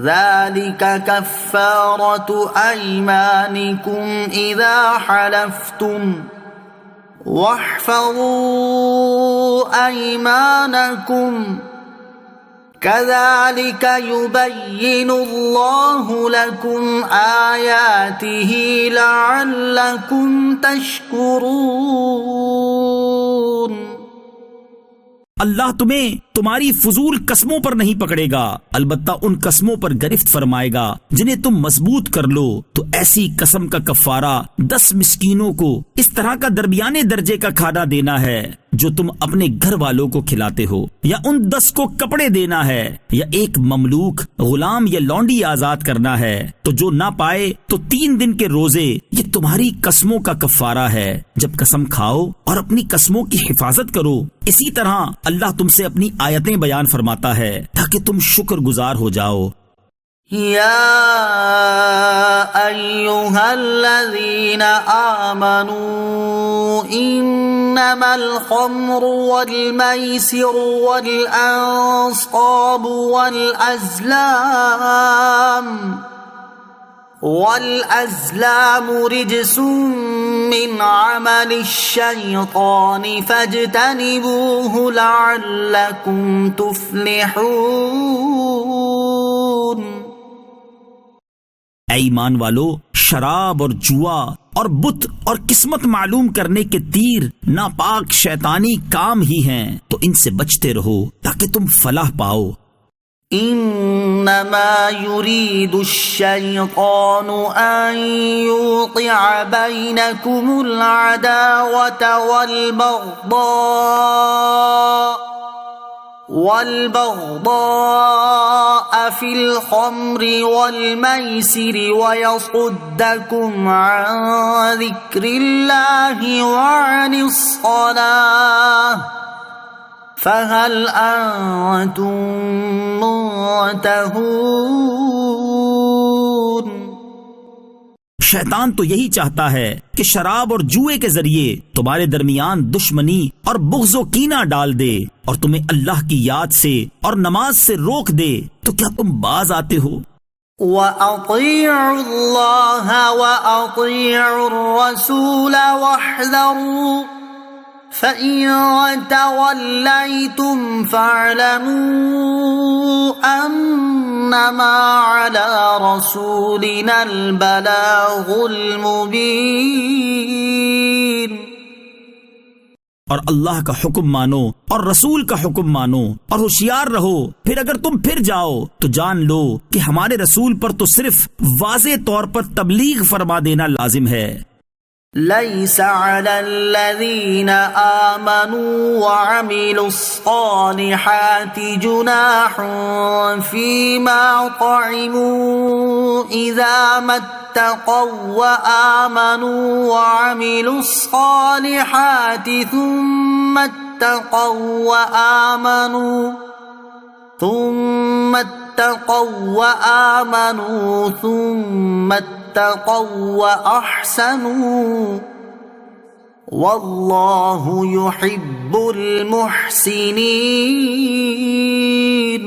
ذلك كفارة أيمانكم إذا حلفتم واحفظوا أيمانكم كذلك يبين الله لكم آياته لعلكم تشكرون۔ اللہ تمہیں تمہاری فضول قسموں پر نہیں پکڑے گا، البتہ ان قسموں پر گرفت فرمائے گا جنہیں تم مضبوط کر لو۔ تو ایسی قسم کا کفارہ 10 مسکینوں کو اس طرح کا درمیانے درجے کا کھانا دینا ہے جو تم اپنے گھر والوں کو کھلاتے ہو، یا ان 10 کو کپڑے دینا ہے، یا ایک مملوک غلام یا لونڈی آزاد کرنا ہے۔ تو جو نہ پائے تو 3 دن کے روزے، یہ تمہاری قسموں کا کفارہ ہے جب قسم کھاؤ، اور اپنی قسموں کی حفاظت کرو۔ اسی طرح اللہ تم سے اپنی آیتیں بیان فرماتا ہے تاکہ تم شکر گزار ہو جاؤ۔ یا ایہا الذین آمنوا انما الخمر والمیسر والانصاب والازلام رجس من عمل الشیطان فاجتنبوه لعلکم تفلحون۔ اے ایمان والو، شراب اور جوا اور بت اور قسمت معلوم کرنے کے تیر ناپاک شیطانی کام ہی ہیں، تو ان سے بچتے رہو تاکہ تم فلاح پاؤ۔ انما يريد الشيطان ان يوقع بينكم العداوة والبغضاء في الخمر والميسر ويصدكم عن ذكر الله وعن الصلاة فهل أنتم منتهون۔ شیطان تو یہی چاہتا ہے کہ شراب اور جوئے کے ذریعے تمہارے درمیان دشمنی اور بغض و کینہ ڈال دے، اور تمہیں اللہ کی یاد سے اور نماز سے روک دے۔ تو کیا تم باز آتے ہو؟ وَأَطِيعُوا اللَّهَ وَأَطِيعُوا الرَّسُولَ وَاحْذَرُوا فَإِن تَوَلَّيْتُمْ فَاعْلَمُوا أَنَّمَا عَلَى رَسُولِنَا الْبَلَاغُ الْمُبِينُ۔ اور اللہ کا حکم مانو اور رسول کا حکم مانو اور ہوشیار رہو، پھر اگر تم پھر جاؤ تو جان لو کہ ہمارے رسول پر تو صرف واضح طور پر تبلیغ فرما دینا لازم ہے۔ ليس على الذين آمنوا وعملوا الصالحات جناح فيما طعموا إذا ما اتقوا وآمنوا وعملوا الصالحات ثم اتقوا وآمنوا ثم اتقوا وأحسنوا واللہ يحب المحسنین۔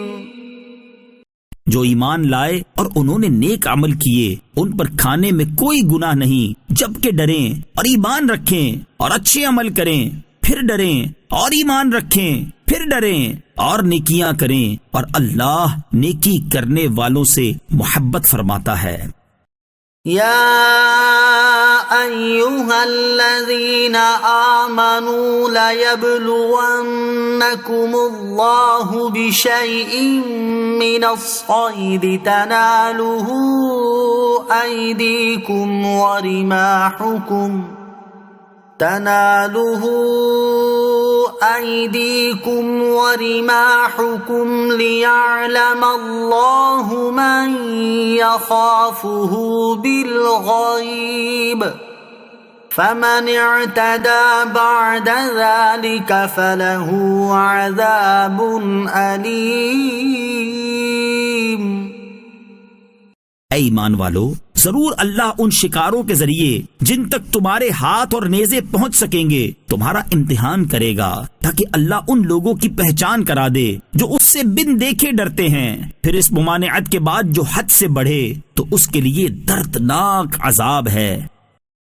جو ایمان لائے اور انہوں نے نیک عمل کیے ان پر کھانے میں کوئی گناہ نہیں، جبکہ ڈریں اور ایمان رکھیں اور اچھے عمل کریں، پھر ڈریں اور ایمان رکھیں، پھر ڈریں اور نیکیاں کریں، اور اللہ نیکی کرنے والوں سے محبت فرماتا ہے۔ یا ایہا الذین آمنوا لیبلونکم اللہ بشیء من الصید تنالہ ایدیکم ورماحکم لیعلم اللہ من یخافہ بالغیب فمن اعتدى بعد ذلك فله عذاب علیم۔ اے ایمان والو، ضرور اللہ ان شکاروں کے ذریعے جن تک تمہارے ہاتھ اور نیزے پہنچ سکیں گے تمہارا امتحان کرے گا، تاکہ اللہ ان لوگوں کی پہچان کرا دے جو اس سے بن دیکھے ڈرتے ہیں، پھر اس ممانعت کے بعد جو حد سے بڑھے تو اس کے لیے دردناک عذاب ہے۔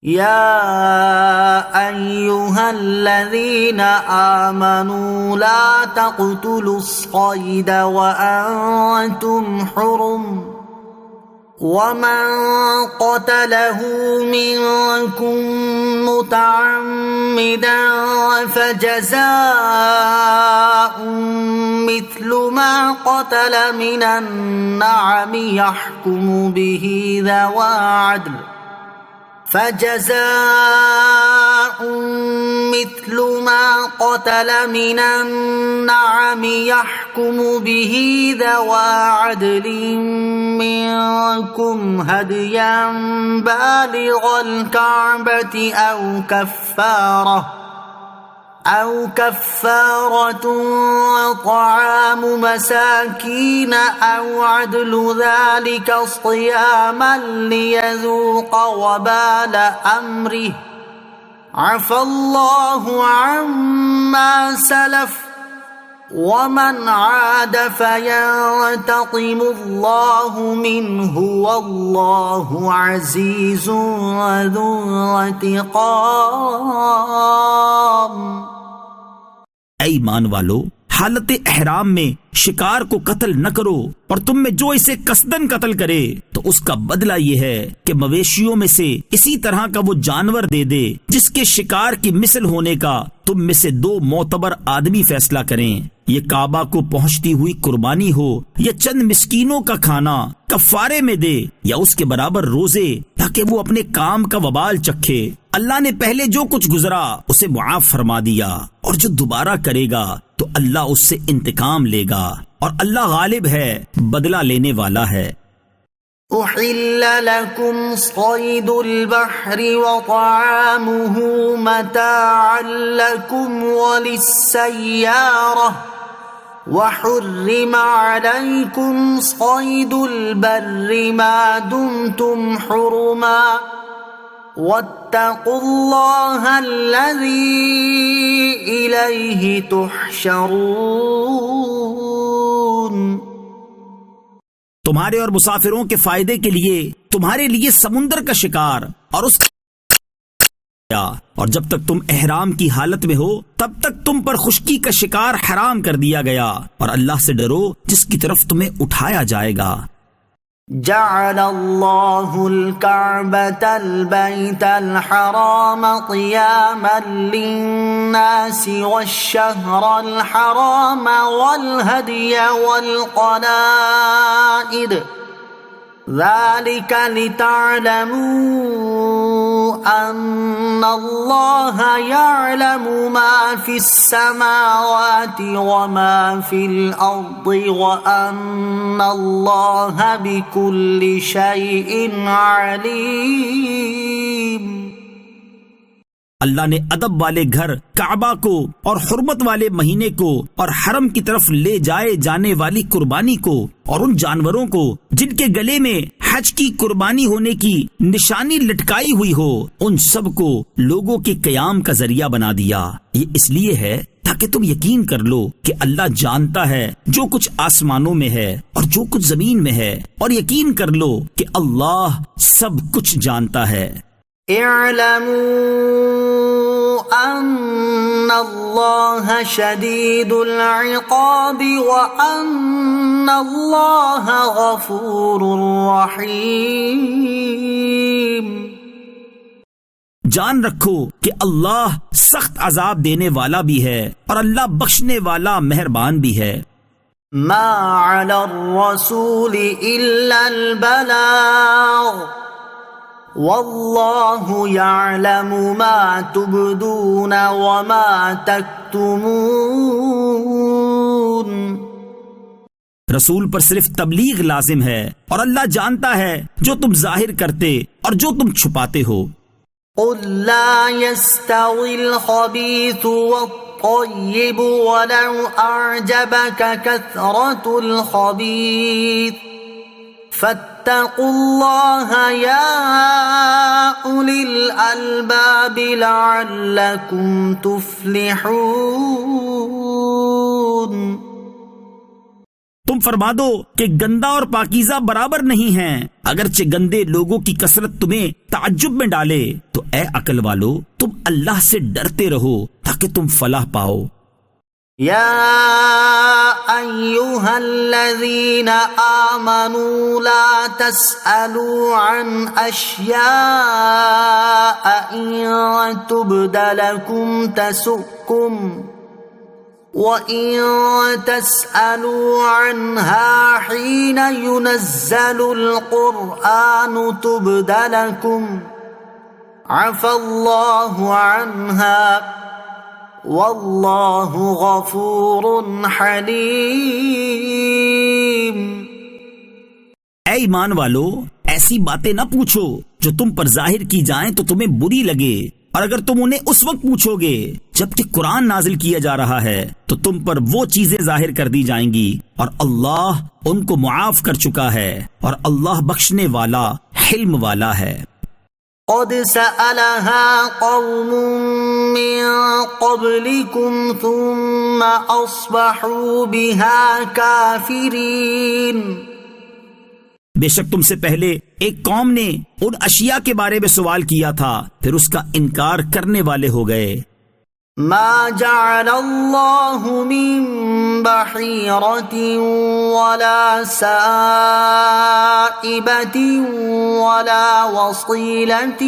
يا أيها الذين آمنوا لا تقتلوا الصيد وأنتم حرم ومن قتله منكم متعمدا فجزاء مثل ما قتل من النعم يحكم به ذوى عدل مثل ما قتل من النعم يحكم به ذوى عدل منكم هديا بالغ الكعبة أو كفارة طعام مساكين أو عدل ذلك صياما ليذوق وبال أمره عفى الله عما سلف ومن عاد فينتقم الله منه والله عزيز ذو انتقام. اے ایمان والو، حالت احرام میں شکار کو قتل نہ کرو، اور تم میں جو اسے قصدن قتل کرے تو اس کا بدلہ یہ ہے کہ مویشیوں میں سے اسی طرح کا وہ جانور دے دے جس کے شکار کی مثل ہونے کا تم میں سے 2 معتبر آدمی فیصلہ کریں. یہ کعبہ کو پہنچتی ہوئی قربانی ہو یا چند مسکینوں کا کھانا کفارے میں دے یا اس کے برابر روزے، تاکہ وہ اپنے کام کا وبال چکھے. اللہ نے پہلے جو کچھ گزرا اسے معاف فرما دیا، اور جو دوبارہ کرے گا تو اللہ اس سے انتقام لے گا، اور اللہ غالب ہے، بدلہ لینے والا ہے. أحل لكم صيد البحر وطعامه متاعا لكم وللسيارة وحرم عليكم صيد البر ما دمتم حرما واتقوا الله الذي إليه تحشرون. تمہارے اور مسافروں کے فائدے کے لیے تمہارے لیے سمندر کا شکار اور جب تک تم احرام کی حالت میں ہو تب تک تم پر خشکی کا شکار حرام کر دیا گیا، اور اللہ سے ڈرو جس کی طرف تمہیں اٹھایا جائے گا. جعل الله الكعبة البيت الحرام قياما للناس والشهر الحرام والهدي والقلائد ذلك لتعلموا أن الله يعلم ما في السماوات وما في الأرض وأن الله بكل شيء عليم. اللہ نے ادب والے گھر کعبہ کو اور حرمت والے مہینے کو اور حرم کی طرف لے جائے جانے والی قربانی کو اور ان جانوروں کو جن کے گلے میں حج کی قربانی ہونے کی نشانی لٹکائی ہوئی ہو، ان سب کو لوگوں کے قیام کا ذریعہ بنا دیا. یہ اس لیے ہے تاکہ تم یقین کر لو کہ اللہ جانتا ہے جو کچھ آسمانوں میں ہے اور جو کچھ زمین میں ہے، اور یقین کر لو کہ اللہ سب کچھ جانتا ہے. اعلموا ان اللہ شدید العقاب وان اللہ غفور رحیم. جان رکھو کہ اللہ سخت عذاب دینے والا بھی ہے اور اللہ بخشنے والا مہربان بھی ہے. ما علی الرسول الا البلاغ واللہ یعلم ما تبدون وما تکتمون. رسول پر صرف تبلیغ لازم ہے اور اللہ جانتا ہے جو تم ظاہر کرتے اور جو تم چھپاتے ہو. قل لا يستوي الخبيث والطيب ولو أعجبك كثرة الخبيث فاتقوا الله يا أولي الألباب لعلكم تفلحون. تم تم فرما دو کہ گندا اور پاکیزہ برابر نہیں ہیں، اگرچہ گندے لوگوں کی کثرت تمہیں تعجب میں ڈالے، تو اے عقل والو تم اللہ سے ڈرتے رہو تاکہ تم فلاح پاؤ۔ يا أيها الذين آمنوا لا تسألوا عن أشياء إن تبد لكم تسؤكم وإن تسألوا عنها حين ينزل القرآن تبد لكم عفى الله عنها واللہ غفور حلیم۔ اے ایمان والو ایسی باتیں نہ پوچھو جو تم پر ظاہر کی جائیں تو تمہیں بری لگے، اور اگر تم انہیں اس وقت پوچھو گے جبکہ قرآن نازل کیا جا رہا ہے تو تم پر وہ چیزیں ظاہر کر دی جائیں گی، اور اللہ ان کو معاف کر چکا ہے، اور اللہ بخشنے والا حلم والا ہے۔ قد سألها قوم من قبلكم ثم أصبحوا بها كافرين۔ بے شک تم سے پہلے ایک قوم نے ان اشیاء کے بارے میں سوال کیا تھا پھر اس کا انکار کرنے والے ہو گئے۔ ما جعل الله من بحيرة ولا سائبة ولا وصيلة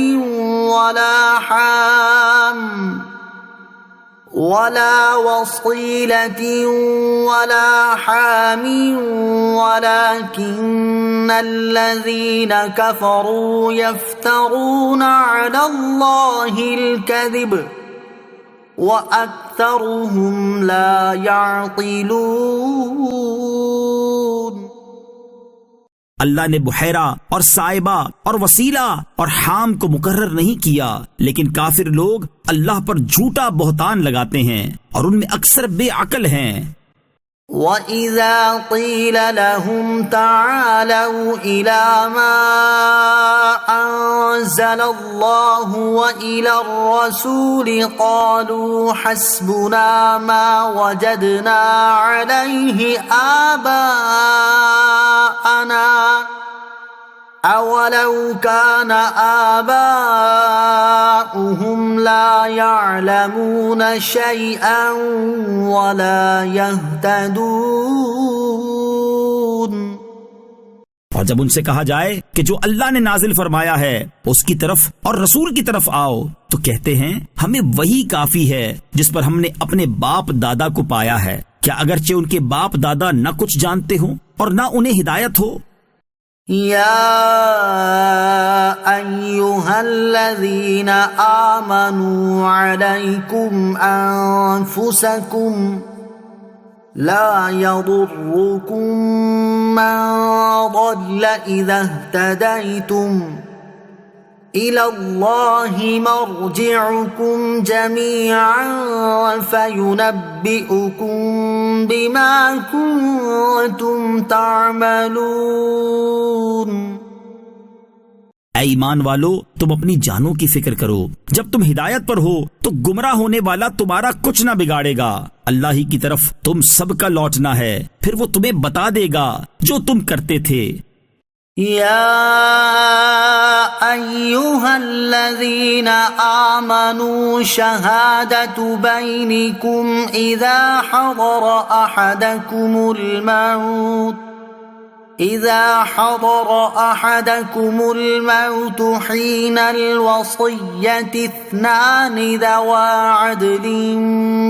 ولا حام ولكن الذين كفروا يفترون على الله الكذب وَأَكْثَرُهُمْ لَا يَعْقِلُونَ۔ اللہ نے بحیرہ اور صائبہ اور وسیلہ اور حام کو مقرر نہیں کیا، لیکن کافر لوگ اللہ پر جھوٹا بہتان لگاتے ہیں اور ان میں اکثر بے عقل ہیں۔ وَإِذَا قِيلَ لَهُمْ تَعَالَوْا إِلَى مَا أَنزَلَ اللَّهُ وَإِلَى الرَّسُولِ قَالُوا حَسْبُنَا مَا وَجَدْنَا عَلَيْهِ آبَاءَنَا أَوَلَوْ كَانَ آبَاؤُهُمْ لَا يَعْلَمُونَ شَيْئًا وَلَا يَهْتَدُونَ۔ اور جب ان سے کہا جائے کہ جو اللہ نے نازل فرمایا ہے اس کی طرف اور رسول کی طرف آؤ تو کہتے ہیں ہمیں وہی کافی ہے جس پر ہم نے اپنے باپ دادا کو پایا ہے، کیا اگرچہ ان کے باپ دادا نہ کچھ جانتے ہوں اور نہ انہیں ہدایت ہو؟ یا ایہا الذین آمنوا علیکم انفسکم لا یضرکم من ضل اذا اہتدیتم إِلَى اللَّهِ مَرْجِعُكُمْ جَمِيعًا فَيُنَبِّئُكُمْ بِمَا كُنْتُمْ تَعْمَلُونَ۔ اے ایمان والو تم اپنی جانوں کی فکر کرو، جب تم ہدایت پر ہو تو گمراہ ہونے والا تمہارا کچھ نہ بگاڑے گا، اللہ ہی کی طرف تم سب کا لوٹنا ہے، پھر وہ تمہیں بتا دے گا جو تم کرتے تھے۔ یا ایہا الذین آمنوا شہادت بینکم اذا حضر احدکم الموت حین الوصیۃ اثنان ذوا عدل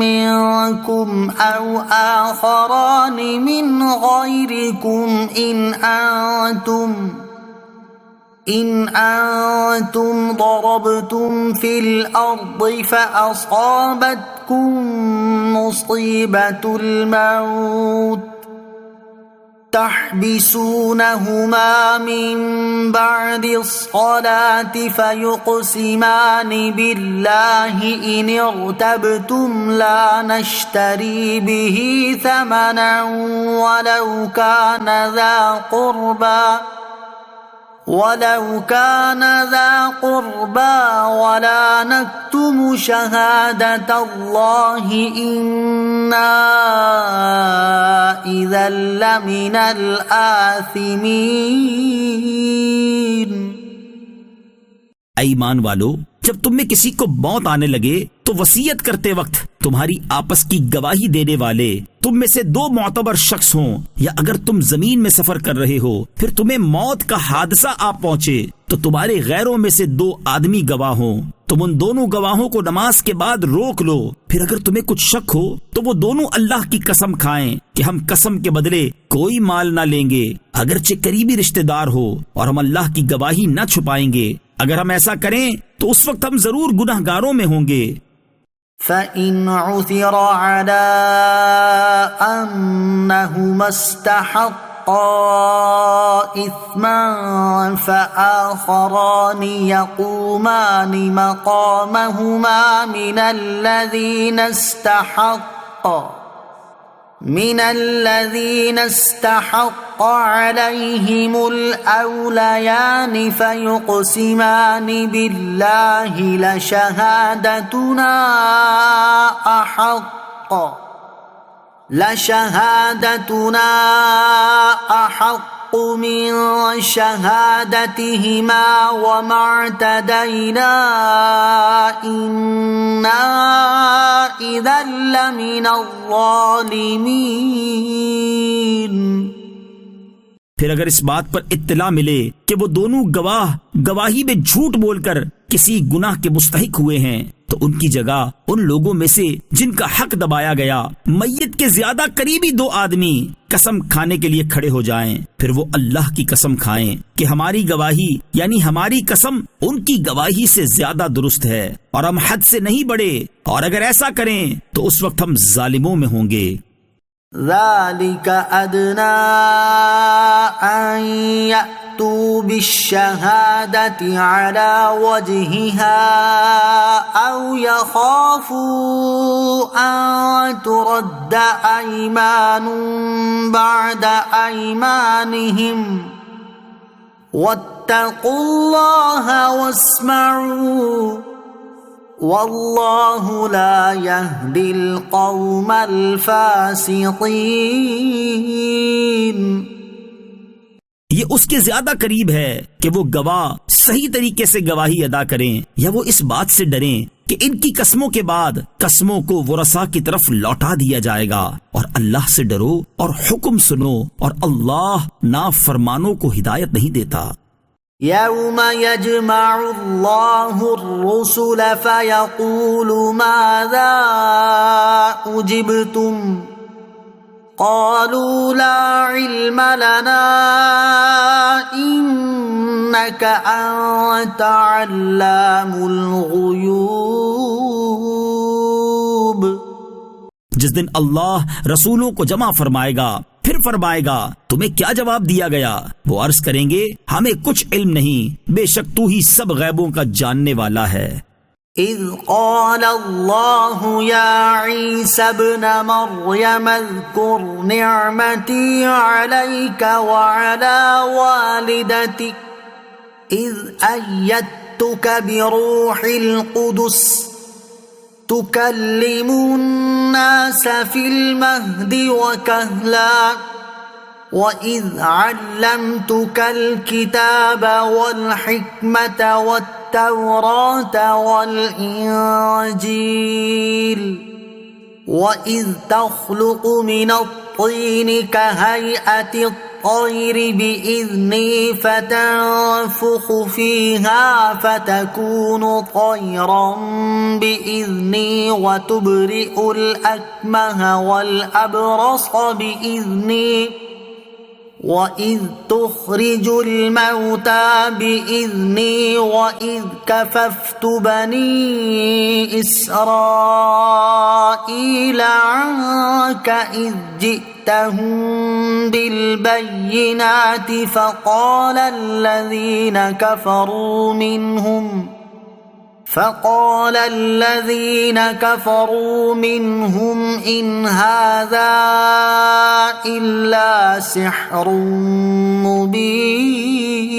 منکم او آخران من غیرکم ان انتم ضربتم فی الارض فاصابتکم مصیبۃ الموت تحبسونهما من بعد الصلاة فيقسمان بالله إن ارتبتم لا نشتري به ثمنا ولو كان ذا قربى ولو كان ذا قربى ولا نكتم شهادة الله إنا إذا لمن الآثمين. اے ایمان والو، جب تم میں کسی کو موت آنے لگے تو وصیت کرتے وقت تمہاری آپس کی گواہی دینے والے تم میں سے 2 معتبر شخص ہوں، یا اگر تم زمین میں سفر کر رہے ہو پھر تمہیں موت کا حادثہ آ پہنچے تو تمہارے غیروں میں سے 2 آدمی گواہ ہوں. تم ان دونوں گواہوں کو نماز کے بعد روک لو، پھر اگر تمہیں کچھ شک ہو تو وہ دونوں اللہ کی قسم کھائیں کہ ہم قسم کے بدلے کوئی مال نہ لیں گے اگرچہ قریبی رشتہ دار ہو، اور ہم اللہ کی گواہی نہ چھپائیں گے. اگر ہم ایسا کریں تو اس وقت ہم ضرور گناہگاروں میں ہوں گے. فَإِنْ عُثِرَ عَلَىٰ أَنَّهُمَا اسْتَحَقَّا إِثْمًا فَآخَرَانِ يَقُومَانِ مَقَامَهُمَا من الذين استحق عليهم الأوليان فيقسمان بالله لشهادتنا أحق من شهادتهما وما اعتدينا إنا إذا لمن الظالمين. پھر اگر اس بات پر اطلاع ملے کہ وہ دونوں گواہ گواہی میں جھوٹ بول کر کسی گناہ کے مستحق ہوئے ہیں تو ان کی جگہ ان لوگوں میں سے جن کا حق دبایا گیا میت کے زیادہ قریبی 2 آدمی قسم کھانے کے لیے کھڑے ہو جائیں. پھر وہ اللہ کی قسم کھائیں کہ ہماری گواہی یعنی ہماری قسم ان کی گواہی سے زیادہ درست ہے اور ہم حد سے نہیں بڑھے، اور اگر ایسا کریں تو اس وقت ہم ظالموں میں ہوں گے. ذلك أدنى أن يأتوا بالشهادة على وجهها أو يخافوا أن ترد أيمان بعد أيمانهم واتقوا الله واسمعوا واللہ لا یہدی القوم الفاسقین. یہ اس کے زیادہ قریب ہے کہ وہ گواہ صحیح طریقے سے گواہی ادا کریں، یا وہ اس بات سے ڈریں کہ ان کی قسموں کے بعد قسموں کو ورثاء کی طرف لوٹا دیا جائے گا. اور اللہ سے ڈرو اور حکم سنو، اور اللہ نافرمانوں کو ہدایت نہیں دیتا. یوم یجمع اللہ الرسل فیقول ماذا اجبتم قالوا لا علم لنا انک انت علام الغیوب. جس دن اللہ رسولوں کو جمع فرمائے گا پھر فرمائے گا تمہیں کیا جواب دیا گیا؟ وہ عرض کریں گے ہمیں کچھ علم نہیں، بے شک تو ہی سب غیبوں کا جاننے والا ہے. اذ قال اللہ یا عیسی ابن مریم اذکر نعمتی علیک وعلی والدتک اذ ایدتک بروح القدس تکلم الناس فی المہد وکہلا وَإِذْ عَلَّمْتُكَ الْكِتَابَ وَالْحِكْمَةَ وَالتَّوْرَاةَ وَالْإِنْجِيلَ وَإِذْ تَخْلُقُ مِنَ الطِّينِ كَهَيْئَةِ الطَّيْرِ بِإِذْنِي فَتَنفُخُ فِيهَا فَتَكُونُ طَيْرًا بِإِذْنِي وَتُبْرِئُ الْأَكْمَهَ وَالْأَبْرَصَ بِإِذْنِي وَإِذْ تُخْرِجُ الْمَوْتَى بِإِذْنِي وَإِذْ كَفَفْتُ بَنِي إِسْرَائِيلَ عَنكَ إِذْ جِئْتَهُم بِالْبَيِّنَاتِ فَقَالَ فقال الذين كفروا منهم إن هذا إلا سحر مبين.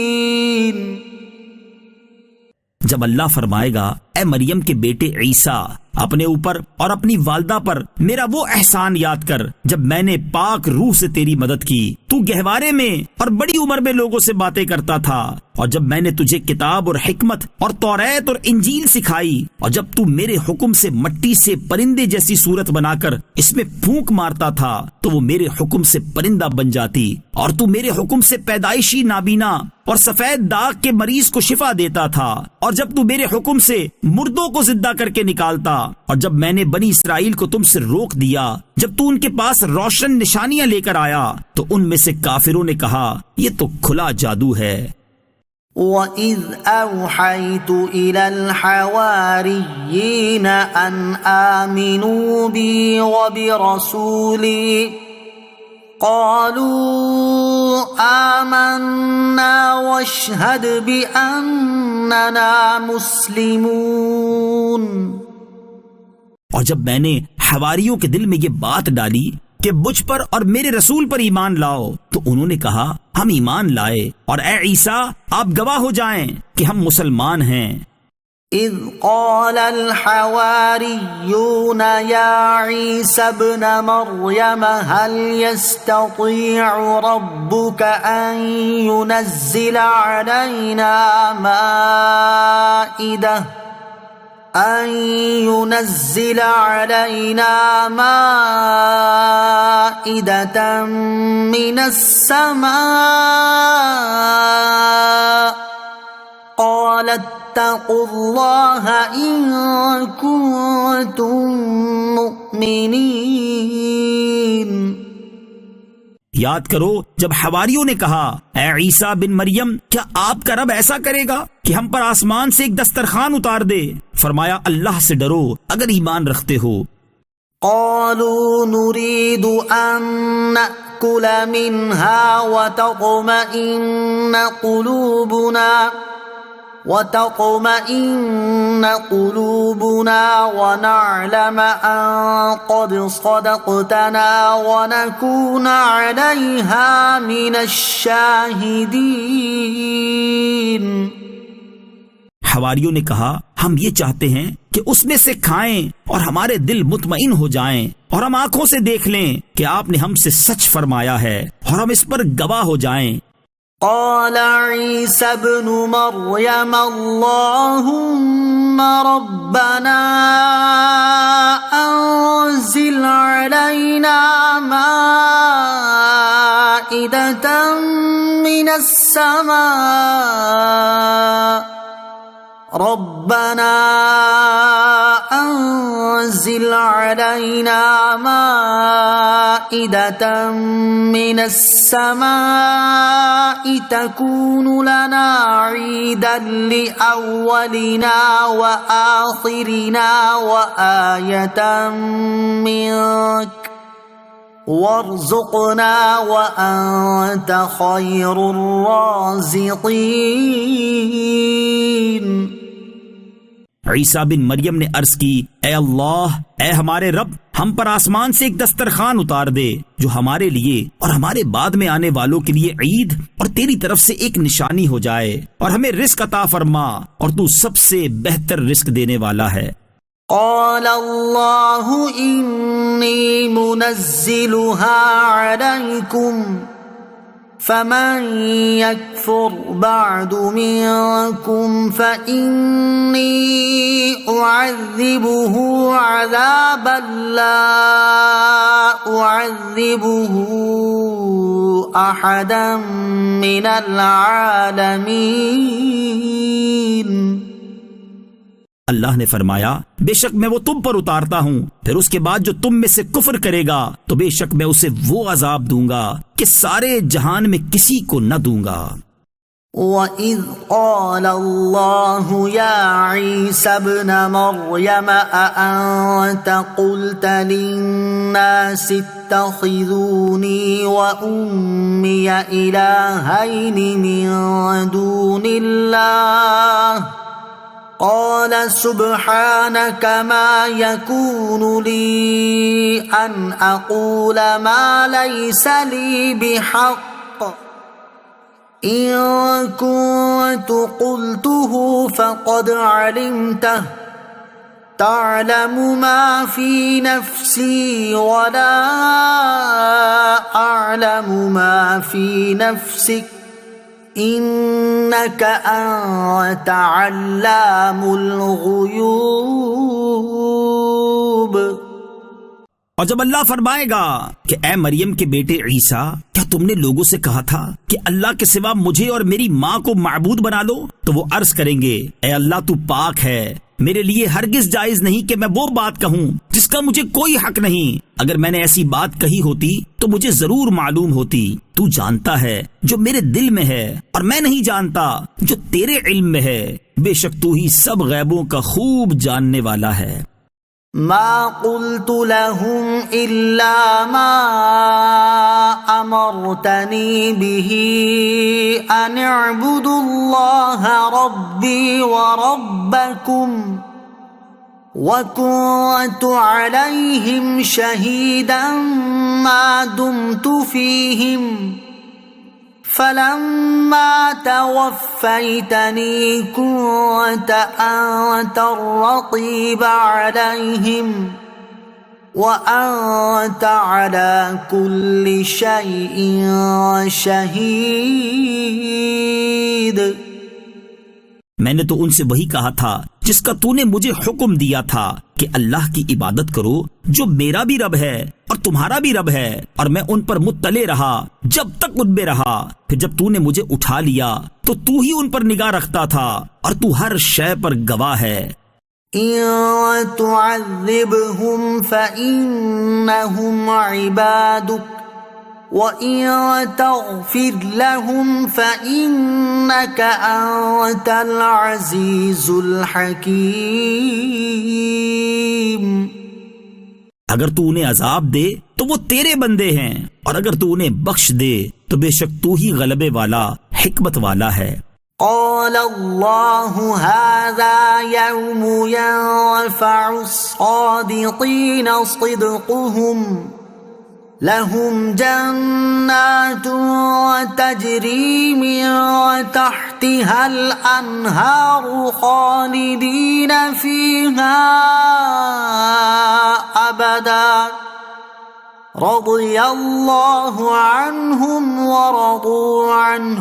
جب اللہ فرمائے گا اے مریم کے بیٹے عیسیٰ اپنے اوپر اور اپنی والدہ پر میرا وہ احسان یاد کر جب میں نے پاک روح سے تیری مدد کی، تو گہوارے میں اور بڑی عمر میں لوگوں سے باتیں کرتا تھا، اور جب میں نے تجھے کتاب اور حکمت اور توریت اور انجیل سکھائی، اور جب تو میرے حکم سے مٹی سے پرندے جیسی صورت بنا کر اس میں پھونک مارتا تھا تو وہ میرے حکم سے پرندہ بن جاتی، اور تو میرے حکم سے پیدائشی نابینا اور سفید داغ کے مریض کو شفا دیتا تھا، اور جب تو میرے حکم سے مردوں کو زندہ کر کے نکالتا، اور جب میں نے بنی اسرائیل کو تم سے روک دیا جب تو ان کے پاس روشن نشانیاں لے کر آیا، تو ان میں سے کافروں نے کہا یہ تو کھلا جادو ہے. وَإِذْ أَوْحَيْتُ إِلَى الْحَوَارِيِّينَ أَنْ آمِنُوا بِي وَبِرَسُولِي قَالُوا آمَنَّا وَاشْهَدْ بِأَنَّنَا مُسْلِمُونَ. اور جب میں نے حواریوں کے دل میں یہ بات ڈالی کہ مجھ پر اور میرے رسول پر ایمان لاؤ، تو انہوں نے کہا ہم ایمان لائے، اور اے عیسیٰ آپ گواہ ہو جائیں کہ ہم مسلمان ہیں. اذ قال الحواريون يا عيسى ابن مريم هل يستطيع ربك أن ينزل علينا مائدة من السماء قال اتقوا الله إن كنتم مؤمنين. یاد کرو جب حواریوں نے کہا اے عیسیٰ بن مریم کیا آپ کا رب ایسا کرے گا کہ ہم پر آسمان سے ایک دسترخوان اتار دے؟ فرمایا اللہ سے ڈرو اگر ایمان رکھتے ہو. قالوا نريد أن نأكل منها وتطمئن قلوبنا ونعلم أن قد صدقتنا ونكون عليها من الشاهدين. حواریوں نے کہا ہم یہ چاہتے ہیں کہ اس میں سے کھائیں اور ہمارے دل مطمئن ہو جائیں اور ہم آنکھوں سے دیکھ لیں کہ آپ نے ہم سے سچ فرمایا ہے اور ہم اس پر گواہ ہو جائیں. قال عيسى ابن مريم اللهم ربنا أنزل علينا مائدة من السماء ربنا أنزل علينا مائدة من السماء تكون لنا عيدا لأولنا وآخرنا وآية منك وارزقنا وأنت خير الرازقين. عیسیٰ بن مریم نے عرض کی اے اللہ، اے ہمارے رب، ہم پر آسمان سے ایک دسترخوان اتار دے جو ہمارے لیے اور ہمارے بعد میں آنے والوں کے لیے عید اور تیری طرف سے ایک نشانی ہو جائے، اور ہمیں رزق عطا فرما اور تو سب سے بہتر رزق دینے والا ہے. قال الله إني منزلها عليكم فمن يكفر بعد منكم فإني أعذبه عذابا لا أعذبه أحدا من العالمين. اللہ نے فرمایا بے شک میں وہ تم پر اتارتا ہوں، پھر اس کے بعد جو تم میں سے کفر کرے گا تو بے شک میں اسے وہ عذاب دوں گا کہ سارے جہان میں کسی کو نہ دوں گا. وَإِذْ قَالَ اللَّهُ يَا عِيسَى ابْنَ مَرْيَمَ أَأَنْتَ قُلْتَ لِلنَّاسِ اتَّخِذُونِي وَأُمِّيَ إِلَٰهَيْنِ مِن دُونِ اللَّهِ قال قال سبحانك ما يكون لي أن أقول ما ليس لي بحق إن كنت قلته فقد علمته تعلم ما في نفسي ولا أعلم ما في نفسك إنك أنت علام الغيوب۔ اور جب اللہ فرمائے گا کہ اے مریم کے بیٹے عیسیٰ، کیا تم نے لوگوں سے کہا تھا کہ اللہ کے سوا مجھے اور میری ماں کو معبود بنا لو؟ تو وہ عرض کریں گے اے اللہ تو پاک ہے، میرے لیے ہرگز جائز نہیں کہ میں وہ بات کہوں جس کا مجھے کوئی حق نہیں۔ اگر میں نے ایسی بات کہی ہوتی تو مجھے ضرور معلوم ہوتی۔ تو جانتا ہے جو میرے دل میں ہے اور میں نہیں جانتا جو تیرے علم میں ہے، بے شک تو ہی سب غیبوں کا خوب جاننے والا ہے۔ ما قلت لهم إلا ما أمرتني به أن اعبدوا الله ربي وربكم وكنت عليهم شهيدا ما دمت فيهم فلما توفيتني كنت أنت الرقيب عليهم وأنت على كل شيء شهيد۔ میں نے تو ان سے وہی کہا تھا جس کا تو نے مجھے حکم دیا تھا کہ اللہ کی عبادت کرو جو میرا بھی رب ہے اور تمہارا بھی رب ہے، اور میں ان پر مطلع رہا جب تک ان میں رہا۔ پھر جب تو نے مجھے اٹھا لیا تو تو ہی ان پر نگاہ رکھتا تھا اور تو ہر شے پر گواہ ہے۔ إن تعذبهم فإنهم عبادك وَإِن تَغْفِرْ لَهُمْ فَإِنَّكَ أَنْتَ الْعَزِيزُ الْحَكِيمُ۔ اگر تو انہیں عذاب دے تو وہ تیرے بندے ہیں، اور اگر تو انہیں بخش دے تو بے شک تو ہی غلبے والا، حکمت والا ہے۔ قال اللہ هذا يوم ينفع الصادقين صدقهم لهم جنات تجري من تحتها الأنهار خالدين فيها أبدا رضي الله عنهم ورضوا عنه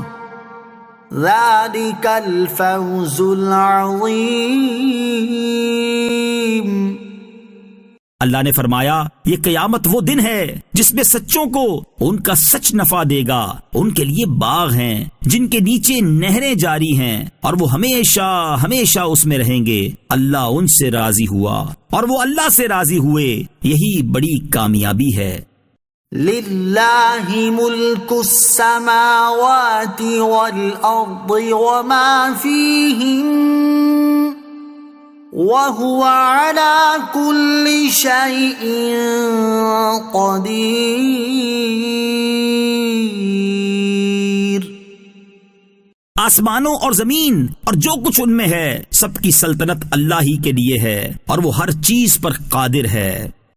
ذلك الفوز العظيم۔ اللہ نے فرمایا یہ قیامت وہ دن ہے جس میں سچوں کو ان کا سچ نفع دے گا، ان کے لیے باغ ہیں جن کے نیچے نہریں جاری ہیں، اور وہ ہمیشہ ہمیشہ اس میں رہیں گے۔ اللہ ان سے راضی ہوا اور وہ اللہ سے راضی ہوئے، یہی بڑی کامیابی ہے۔ للہ ملک السماوات والارض وما فیہن وَهُوَ عَلَى كُلِّ شَيْءٍ قَدِيرٌ۔ آسمانوں اور زمین اور جو کچھ ان میں ہے، سب کی سلطنت اللہ ہی کے لیے ہے، اور وہ ہر چیز پر قادر ہے۔